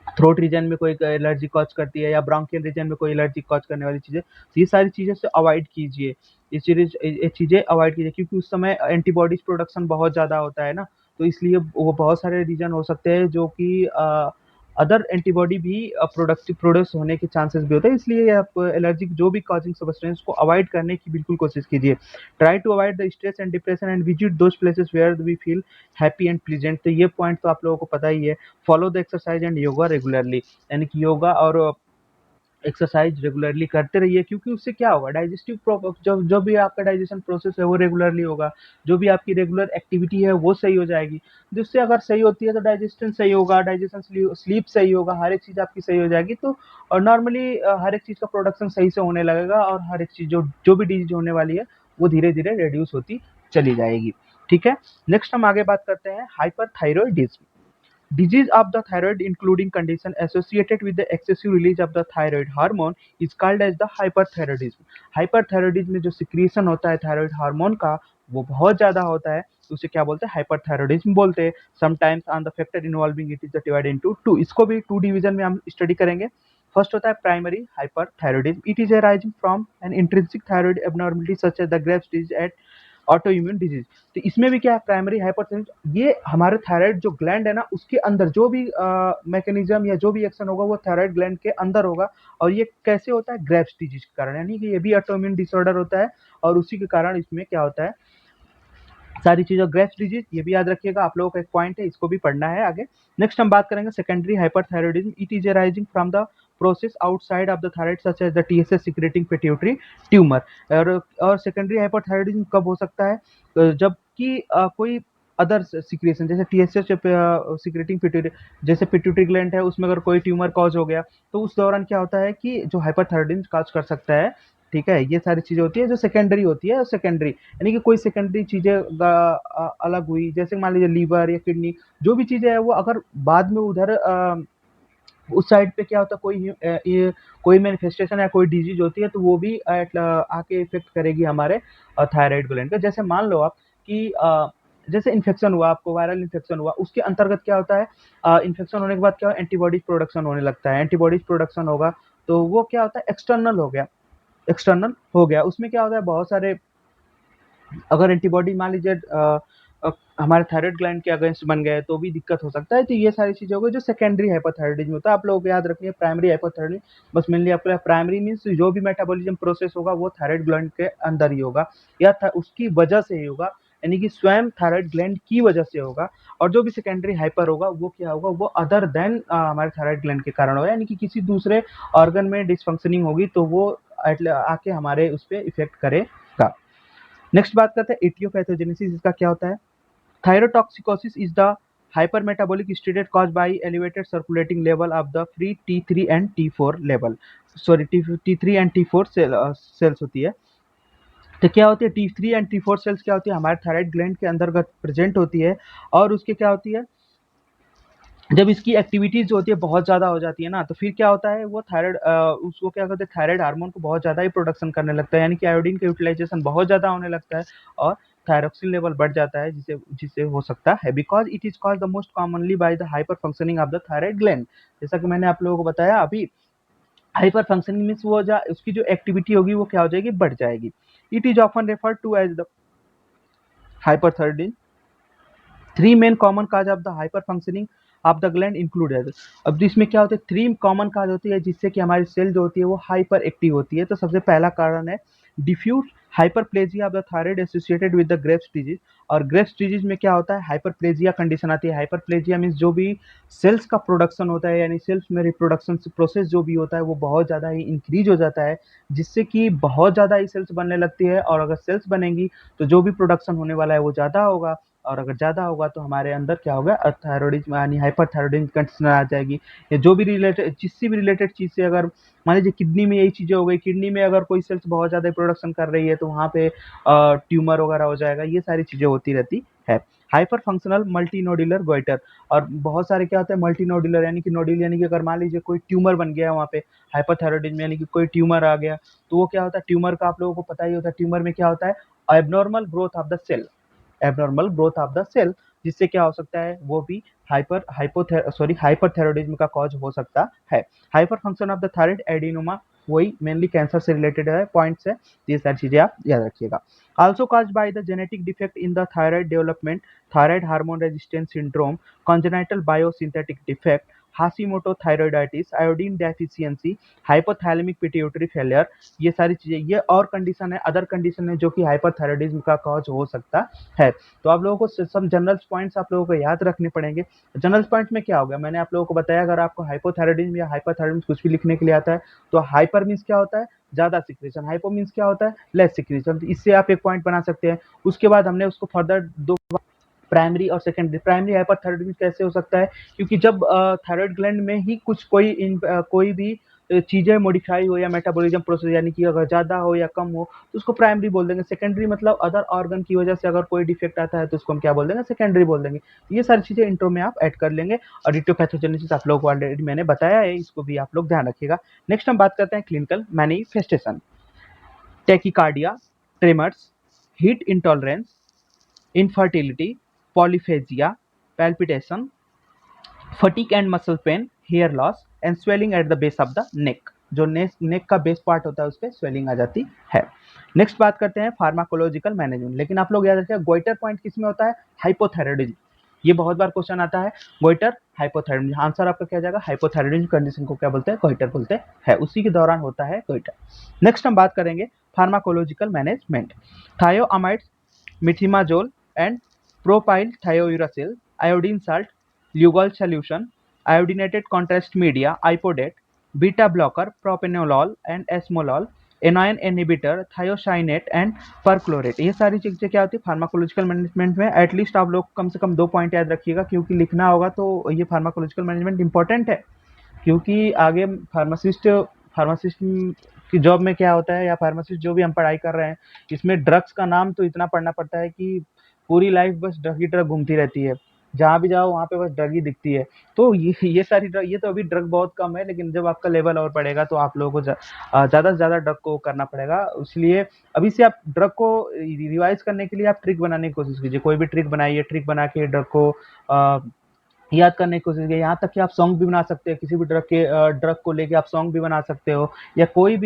थ्रोट रीजन में कोई एलर्जी कॉज करती है या ब्रोंकियल रीजन में कोई एलर्जी कॉज करने वाली चीज़ें, तो ये सारी चीज़ें से अवॉइड कीजिए। ये चीज़ें अवॉइड कीजिए, क्योंकि उस समय एंटीबॉडीज प्रोडक्शन बहुत ज़्यादा होता है ना, तो इसलिए वो बहुत सारे रीजन हो सकते हैं जो कि अदर एंटीबॉडी भी प्रोड्यूस होने के चांसेस भी होते हैं, इसलिए आप एलर्जिक जो भी कॉजिंग सब्सटेंस को अवॉइड करने की बिल्कुल कोशिश कीजिए। Try to avoid the stress and depression and visit those places where we feel happy and pleasant. तो ये पॉइंट तो आप लोगों को पता ही है। Follow the exercise and yoga regularly, यानी कि योगा और एक्सरसाइज रेगुलरली करते रहिए, क्योंकि उससे क्या होगा, डाइजेस्टिव जो जो भी आपका डाइजेशन प्रोसेस है वो रेगुलरली होगा, जो भी आपकी रेगुलर एक्टिविटी है वो सही हो जाएगी, जिससे अगर सही होती है तो डाइजेशन सही होगा, डाइजेशन स्लीप सही होगा, हर एक चीज़ आपकी सही हो जाएगी। तो और नॉर्मली हर एक चीज़ का प्रोडक्शन सही से होने लगेगा, और हर एक चीज़ जो जो भी डिजीज होने वाली है वो धीरे धीरे रिड्यूस होती चली जाएगी। ठीक है, नेक्स्ट हम आगे बात करते हैं hyperthyroidism. Disease of the thyroid, including condition associated with the excessive release of the thyroid hormone, is called as the hyperthyroidism. Hyperthyroidism में जो सिक्रीशन होता है थायराइड हार्मोन का, वो बहुत ज़्यादा होता है, तो उसे क्या बोलते हैं, हाइपरथायरॉयडिज्म बोलते हैं। Sometimes on the factor involving it is divided into two, इसको भी टू डिवीजन में हम स्टडी करेंगे। फर्स्ट होता है primary hyperthyroidism, it is arising from an intrinsic thyroid abnormality such as the Graves disease at autoimmune disease. तो इसमें भी क्या है, प्राइमरी हाइपरथायरॉयडिज्म, ये हमारे थायराइड जो ग्लैंड है ना, उसके अंदर जो भी मैकेनिज्म या जो भी एक्शन होगा वो थायराइड ग्लैंड के अंदर होगा। और ये कैसे होता है, ग्रेव्स डिजीज के कारण, यानी कि ये भी ऑटो इम्यून डिसऑर्डर होता है, और उसी के कारण इसमें क्या होता है, सारी चीज़ों ग्रेव्स डिजीज, ये भी याद रखिएगा, आप लोगों का एक पॉइंट है, इसको भी पढ़ना है आगे। नेक्स्ट हम बात करेंगे secondary hyperthyroidism, it is arising from the process outside of the thyroid such as the TSH secreting pituitary tumour. और सेकेंडरी हाइपरथायरॉयडिज्म कब हो सकता है, जबकि कोई अदर सिक्रेशन जैसे टीएसएच सिक्रेटिंग पिट्यूटरी, जैसे पिट्यूटरी ग्लैंड है उसमें अगर कोई ट्यूमर कॉज हो गया, तो उस दौरान क्या होता है कि जो हाइपरथायरॉयडिज्म कॉज कर सकता है। ठीक है, ये सारी चीजें होती है जो सेकेंडरी होती है, सेकेंडरी यानी कि कोई सेकेंडरी चीजें अलग हुई, जैसे मान लीजिए लीवर या किडनी, जो भी चीजें है वो अगर बाद में उधर उस साइड पे क्या होता है, ये कोई मैनिफेस्टेशन या कोई डिजीज होती है, तो वो भी आके इफेक्ट करेगी हमारे थायराइड ग्लैंड का। जैसे मान लो आप कि जैसे इन्फेक्शन हुआ, आपको वायरल इन्फेक्शन हुआ, उसके अंतर्गत क्या होता है, इन्फेक्शन होने के बाद क्या एंटीबॉडीज प्रोडक्शन होने लगता है, एंटीबॉडीज प्रोडक्शन होगा, तो वो क्या होता है, एक्सटर्नल हो गया, एक्सटर्नल हो गया, उसमें क्या होता है, बहुत सारे अगर एंटीबॉडी मान लीजिए हमारे थायराइड ग्लैंड के अगेंस्ट बन गए तो भी दिक्कत हो सकता है। तो ये सारी चीजें हो गई जो सेकेंडरी हाइपोथायराइडिज्म होता है। आप लोग याद रखिए प्राइमरी हाइपोथायराइडिज्म बस मेनली आपको प्राइमरी मीन्स जो भी मेटाबॉलिज्म प्रोसेस होगा वो थायराइड ग्लैंड के अंदर ही होगा, या उसकी वजह से ही होगा, यानी कि स्वयं थायराइड ग्लैंड की वजह से होगा। और जो भी सेकेंडरी हाइपर होगा वो क्या होगा, वो अदर देन हमारे थायराइड ग्लैंड के कारण होगा, यानी कि किसी दूसरे ऑर्गन में डिसफंक्शनिंग होगी तो वो आके हमारे उस पर इफेक्ट करेगा। नेक्स्ट बात करते हैं एटियोपैथोजेनेसिस, इसका क्या होता है। Thyrotoxicosis is the hypermetabolic state caused by elevated circulating level of the free T3 and T4 level, sorry T3 and T4 cells होती है। तो क्या होती है, T3 एंड T4 सेल्स क्या होती है, हमारे थायराइड ग्लैंड के अंतर्गत प्रेजेंट होती है, और उसके क्या होती है, जब इसकी एक्टिविटीज जो होती है बहुत ज़्यादा हो जाती है ना, तो फिर क्या होता है, वो थायराइड उसको क्या कहते हैं, थायराइड हार्मोन को बहुत ज़्यादा ही प्रोडक्शन करने लगता है, यानी कि आयोडीन का यूटिलाइजेशन बहुत ज़्यादा होने लगता है, और थायरोक्सिन लेवल बढ़ जाता है, जिसे जिससे हो सकता है, because it is called the most commonly by the hyperfunctioning of the thyroid gland. जैसा कि मैंने आप लोगों को बताया अभी, हाइपर फंक्शनिंग मीन्स वो उसकी जो एक्टिविटी होगी वो क्या हो जाएगी, बढ़ जाएगी। It is often referred to as the hyperthyroidism. Three main common cause of the hyperfunctioning of the gland included. अब इसमें क्या होता है, थ्री कॉमन काज होती है जिससे कि हमारी सेल जो होती है वो हाइपर एक्टिव होती है। तो सबसे पहला कारण है diffuse hyperplasia of the thyroid associated with the Graves disease. और ग्रेव्स डिजीज में क्या होता है, हाइपरप्लेजिया कंडीशन आती है। हाइपरप्लेजिया मीन्स जो भी सेल्स का प्रोडक्शन होता है, यानी सेल्स में रिप्रोडक्शन प्रोसेस जो भी होता है वो बहुत ज़्यादा ही इंक्रीज हो जाता है, जिससे कि बहुत ज़्यादा ही सेल्स बनने लगती है, और अगर सेल्स बनेंगी तो जो भी प्रोडक्शन होने वाला है वो ज़्यादा होगा, और अगर ज़्यादा होगा तो हमारे अंदर क्या होगा, थायरॉइडिज्म यानी हाइपरथायरॉइडिज्म कंडीशन आ जाएगी। या जो भी रिलेटेड, जिससे भी रिलेटेड चीज़ से, अगर मान लीजिए किडनी में यही चीज़ें हो गई, किडनी में अगर कोई सेल्स बहुत ज़्यादा प्रोडक्शन कर रही है तो वहाँ पे ट्यूमर वगैरह हो जाएगा, ये सारी चीज़ें होती रहती है। हाइपर फंक्शनल मल्टीनोडुलर गोइटर, और बहुत सारे क्या होते हैं मल्टीनोडुलर, यानी कि नोड्यूल, यानी कि अगर मान लीजिए कोई ट्यूमर बन गया है वहाँ पे हाइपरथायरॉइडिज्म, यानी कि कोई ट्यूमर आ गया, तो वो क्या होता है, ट्यूमर का आप लोगों को पता ही होता है, ट्यूमर में क्या होता है, abnormal growth of the cell, abnormal growth of the cell, जिससे क्या हो सकता है, वो भी हाइपरथायरॉइडिज्म का कॉज हो सकता है। Hyper function of the thyroid adenoma, वही मेनली कैंसर से रिलेटेड है, पॉइंट्स है, ये सारी चीजें आप याद रखिएगा। Also caused by the genetic defect in the thyroid development, thyroid hormone resistance syndrome, congenital biosynthetic defect, Hashimoto thyroiditis, iodine deficiency, hypothalamic pituitary failure, ये सारी चीजें, ये और कंडीशन है, अदर कंडीशन है जो कि हाइपरथायरॉइडिज्म का कॉज हो सकता है। तो आप लोगों को सब जनरल पॉइंट्स आप लोगों को याद रखने पड़ेंगे। जनरल पॉइंट में क्या होगा, मैंने आप लोगों को बताया, अगर आपको हाइपोथायरॉइडिज्म या हाइपरथायरॉइडिज्म कुछ भी लिखने के लिए आता है, तो हाइपर मीन्स क्या होता है, ज्यादा सिक्रेशन, हाइपो मीन्स क्या होता है, लेस सिक्रेशन, तो इससे आप एक पॉइंट बना सकते हैं। उसके बाद हमने उसको फर्दर दो, प्राइमरी और सेकेंडरी, प्राइमरी हाइपरथायरॉइडिज्म कैसे हो सकता है, क्योंकि जब थायराइड ग्लैंड में ही कुछ कोई भी चीजें मॉडिफाई हो या मेटाबॉलिज्म प्रोसेस, यानी कि अगर ज्यादा हो या कम हो तो उसको प्राइमरी बोल देंगे। सेकेंडरी मतलब अदर ऑर्गन की वजह से अगर कोई डिफेक्ट आता है तो उसको हम क्या बोल देंगे, सेकेंडरी बोल देंगे। ये सारी चीजें इंट्रो में आप ऐड कर लेंगे। और इटियोपैथोजेनेसिस आप लोगों को ऑलरेडी मैंने बताया है, इसको भी आप लोग ध्यान रखिएगा। नेक्स्ट हम बात करते हैं clinical manifestation. Tachycardia, tremors, heat intolerance, infertility, polyphagia, palpitation, fatigue and muscle pain, hair loss and swelling at the base of the neck, जो नेक का बेस पार्ट होता है उस पर स्वेलिंग आ जाती है। नेक्स्ट बात करते हैं फार्माकोलॉजिकल मैनेजमेंट, लेकिन आप लोग याद रखिए गोइटर पॉइंट किस में होता है, हाइपोथायरॉइडिज्म। ये बहुत बार क्वेश्चन आता है, गोइटर हाइपोथायरॉइडिज्म, आंसर आपका क्या जाएगा, हाइपोथायरॉइडिज्म कंडीशन को क्या बोलते हैं, गोइटर बोलते हैं, उसी के दौरान होता है गोइटर। नेक्स्ट हम बात करेंगे pharmacological management. Thioamides, methimazole and propylthiouracil, iodine salt, Lugol solution, iodinated contrast media, ipodet, beta blocker, propranolol and esmolol, anion inhibitor, thiocyanate and perchlorate, ये सारी चीजें क्या होती है फार्माकोलॉजिकल मैनेजमेंट में। एटलीस्ट आप लोग कम से कम 2 पॉइंट याद रखिएगा, क्योंकि लिखना होगा तो ये फार्माकोलॉजिकल मैनेजमेंट इंपॉर्टेंट है। क्योंकि आगे फार्मासिस्ट फार्मासिस्ट की जॉब में क्या होता है, या फार्मासिस्ट जो भी हम पढ़ाई कर रहे हैं, इसमें ड्रग्स का नाम तो इतना पढ़ना पड़ता है कि पूरी लाइफ बस ड्रग ही ड्रग घूमती रहती है, जहाँ भी जाओ वहाँ पे बस ड्रग ही दिखती है। तो ये सारी ड्रग, ये तो अभी ड्रग बहुत कम है, लेकिन जब आपका लेवल और बढ़ेगा तो आप लोगों को ज़्यादा से ज़्यादा ड्रग को करना पड़ेगा। इसलिए अभी से आप ड्रग को रिवाइज करने के लिए आप ट्रिक बनाने की कोशिश कीजिए, कोई भी ट्रिक बनाइए, ट्रिक बना के ड्रग को याद करने की कोशिश कीजिए। यहाँ तक कि आप सॉन्ग भी बना सकते हैं, किसी भी ड्रग को लेके आप सॉन्ग भी बना सकते हो, या कोई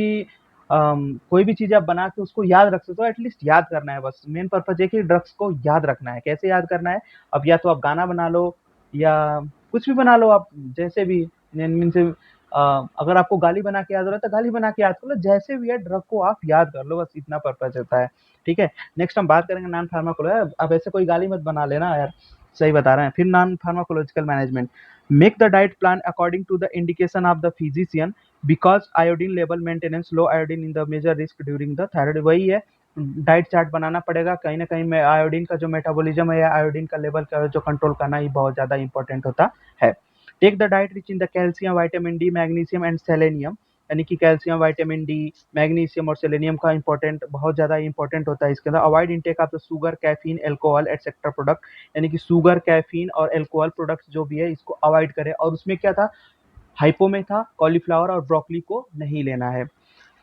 भी चीज़ आप बना के उसको याद रख सकते हो। एटलीस्ट याद करना है, बस मेन पर्पज़ है कि ड्रग्स को याद रखना है। कैसे याद करना है, अब या तो आप गाना बना लो या कुछ भी बना लो, आप जैसे भी मीन से अगर आपको गाली बना के याद हो रहा है तो गाली बना के याद कर लो, जैसे भी है ड्रग को आप याद कर लो, बस इतना पर्पज़ होता है। ठीक है, नेक्स्ट हम बात करेंगे नॉन फार्माकोलॉजी। अब ऐसे कोई गाली मत बना लेना यार, सही बता रहे हैं। फिर non pharmacological management, make the diet plan according to the indication of the physician, because iodine level maintenance, low iodine in the major risk during the thyroid. वही है, डाइट चार्ट बनाना पड़ेगा, कहीं ना कहीं में आयोडीन का जो मेटाबॉलिज्म है या आयोडीन का लेवल का जो कंट्रोल करना, ये बहुत ज़्यादा इंपॉर्टेंट होता है। Take the diet rich in the calcium, vitamin D, magnesium and selenium, यानी कि कैल्शियम, विटामिन डी, मैग्नीशियम और सेलेनियम का इंपॉर्टेंट, बहुत ज़्यादा इंपॉर्टेंट होता है इसके अंदर। Avoid intake of the sugar, caffeine, alcohol etcetera product, यानी कि शुगर, कैफीन और एल्कोहल प्रोडक्ट्स जो भी है इसको अवॉइड करें। और उसमें क्या था, हाइपो में था कॉलीफ्लावर और ब्रोकली को नहीं लेना है।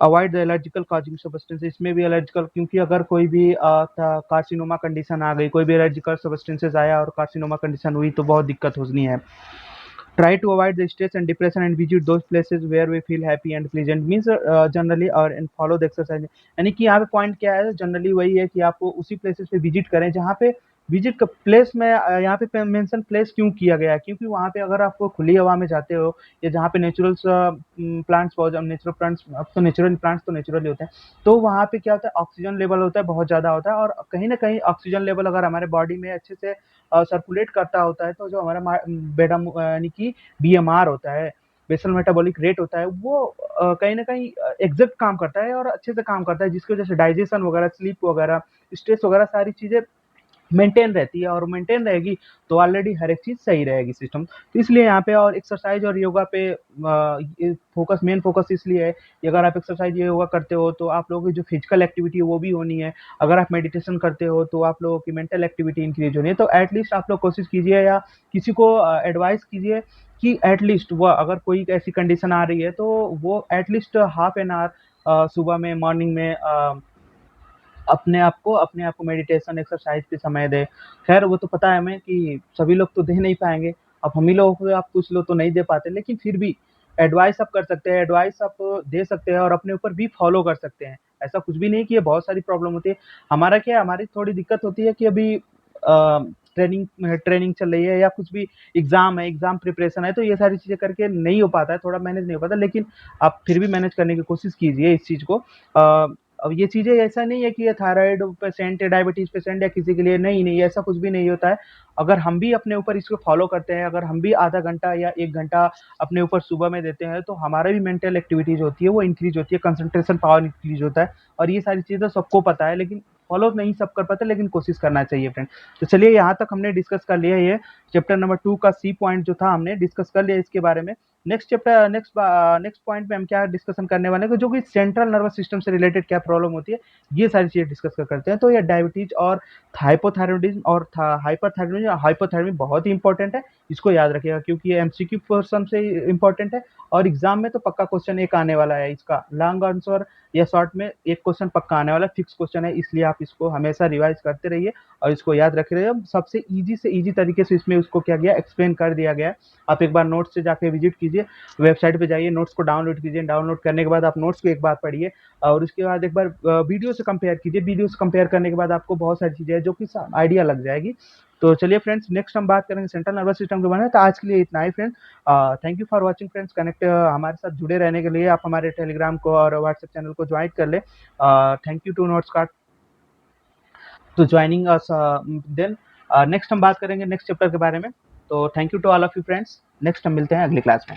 Avoid the allergical causing substance, इसमें भी एलर्जिकल, क्योंकि अगर कोई भी कार्सिनोमा कंडीशन आ गई, कोई भी एलर्जिकल सब्सटेंसेस आया और कार्सिनोमा कंडीशन हुई तो बहुत दिक्कत होनी है। Try to avoid the stress and depression and visit those places where we feel happy and pleasant, means generally और and follow the exercise। यानी कि यहाँ पे पॉइंट क्या है, जनरली वही है कि आपको उसी प्लेसेस पे विजिट करें जहाँ पे विजिट का प्लेस में, यहाँ पे मेंशन प्लेस क्यों किया गया है, क्योंकि वहाँ पे अगर आप कहीं खुली हवा में जाते हो या जहाँ पे नेचुरल प्लांट्स, नेचुरल प्लांट्स, अब तो नेचुरल प्लांट्स तो नेचुरली होते हैं, तो वहाँ पे क्या होता है, ऑक्सीजन लेवल होता है बहुत ज़्यादा होता है। और कहीं ना कहीं ऑक्सीजन लेवल अगर हमारे बॉडी में अच्छे से सर्कुलेट करता होता है तो जो हमारा बेटा यानी कि बीएमआर होता है, बेसल मेटाबॉलिक रेट होता है, वो कहीं ना कहीं एग्जैक्ट काम करता है और अच्छे से काम करता है, जिसकी वजह से डाइजेशन वगैरह, स्लीप वगैरह, स्ट्रेस वगैरह सारी चीज़ें मेंटेन रहती है, और मेंटेन रहेगी तो ऑलरेडी हर एक चीज़ सही रहेगी सिस्टम। तो इसलिए यहाँ पे और एक्सरसाइज और योगा पे फोकस, मेन फोकस इसलिए है कि अगर आप एक्सरसाइज या योगा करते हो तो आप लोगों की जो फिजिकल एक्टिविटी है वो भी होनी है। अगर आप मेडिटेशन करते हो तो आप लोगों की मेंटल एक्टिविटी इंक्रीज होनी है। तो एटलीस्ट आप लोग कोशिश कीजिए या किसी को एडवाइस कीजिए कि एटलीस्ट वो, अगर कोई ऐसी कंडीशन आ रही है तो वो एटलीस्ट हाफ एन आवर सुबह में, मॉर्निंग में अपने आप को मेडिटेशन एक्सरसाइज पे समय दें। खैर वो तो पता है हमें कि सभी लोग तो दे नहीं पाएँगे। अब हम ही लोगों को आप पूछ लो तो नहीं दे पाते, लेकिन फिर भी एडवाइस आप कर सकते हैं, एडवाइस आप दे सकते हैं और अपने ऊपर भी फॉलो कर सकते हैं। ऐसा कुछ भी नहीं कि ये बहुत सारी प्रॉब्लम होती है। हमारा क्या है, हमारी थोड़ी दिक्कत होती है कि अभी ट्रेनिंग ट्रेनिंग चल रही है या कुछ भी एग्ज़ाम है, एग्ज़ाम प्रिपरेशन है, तो ये सारी चीज़ें करके नहीं हो पाता है, थोड़ा मैनेज नहीं हो पाता। लेकिन आप फिर भी मैनेज करने की कोशिश कीजिए इस चीज़ को। अब ये चीज़ें ऐसा नहीं है कि ये थायराइड पेशेंट या डायबिटीज़ पेशेंट या किसी के लिए, नहीं, नहीं, ऐसा कुछ भी नहीं होता है। अगर हम भी अपने ऊपर इसको फ़ॉलो करते हैं, अगर हम भी आधा घंटा या 1 घंटा अपने ऊपर सुबह में देते हैं, तो हमारा भी मेंटल एक्टिविटी जो होती है वो इंक्रीज़ होती है, कंसंट्रेशन पावर इंक्रीज़ होता है। और ये सारी चीज़ें सबको पता है, लेकिन फ़ॉलो नहीं सब कर पाते, लेकिन कोशिश करना चाहिए फ्रेंड। तो चलिए यहाँ तक हमने डिस्कस कर लिया ये चैप्टर नंबर 2 का सी पॉइंट जो था, हमने डिस्कस कर लिया इसके बारे में। नेक्स्ट पॉइंट पे हम क्या डिस्कशन करने वाले हैं, जो कि सेंट्रल नर्वस सिस्टम से रिलेटेड क्या प्रॉब्लम होती है, ये सारी चीज़ें डिस्कस करते हैं। तो ये डायबिटीज और हाइपोथायरॉयडिज्म और हाइपोथायरॉयडिज्म बहुत ही इंपॉर्टेंट है। इसको याद रखिएगा क्योंकि ये एमसीक्यू पोर्शन से इंपॉर्टेंट है और एग्जाम में तो पक्का क्वेश्चन एक आने वाला है इसका, लॉन्ग आंसर या शॉर्ट में एक क्वेश्चन पक्का आने वाला है, फिक्स क्वेश्चन है। इसलिए आप इसको हमेशा रिवाइज करते रहिए और इसको याद रखे रहिए। सबसे ईजी से ईजी तरीके से इसमें उसको क्या गया, एक्सप्लेन कर दिया गया है। आप एक बार नोट्स से जाके विजिट कीजिए, वेबसाइट पे जाइए, नोट्स को डाउनलोड कीजिए, डाउनलोड करने के बाद आप नोट्स को एक बार पढ़िए और उसके बाद एक बार वीडियो से कंपेयर कीजिए। वीडियो से कंपेयर करने के बाद आपको बहुत सारी चीज़ें हैं जो कि आइडिया लग जाएगी। तो चलिए फ्रेंड्स, नेक्स्ट हम बात करेंगे सेंट्रल नर्वस सिस्टम के बारे में। तो आज के लिए इतना ही friends. Thank you for watching friends. Connect हमारे साथ जुड़े रहने के लिए आप हमारे टेलीग्राम को और व्हाट्सएप चैनल को ज्वाइन कर ले। Thank you to notes card to joining us. Then next हम बात करेंगे नेक्स्ट चैप्टर के बारे में। तो thank you to all of you friends. Next हम मिलते हैं अगली क्लास में।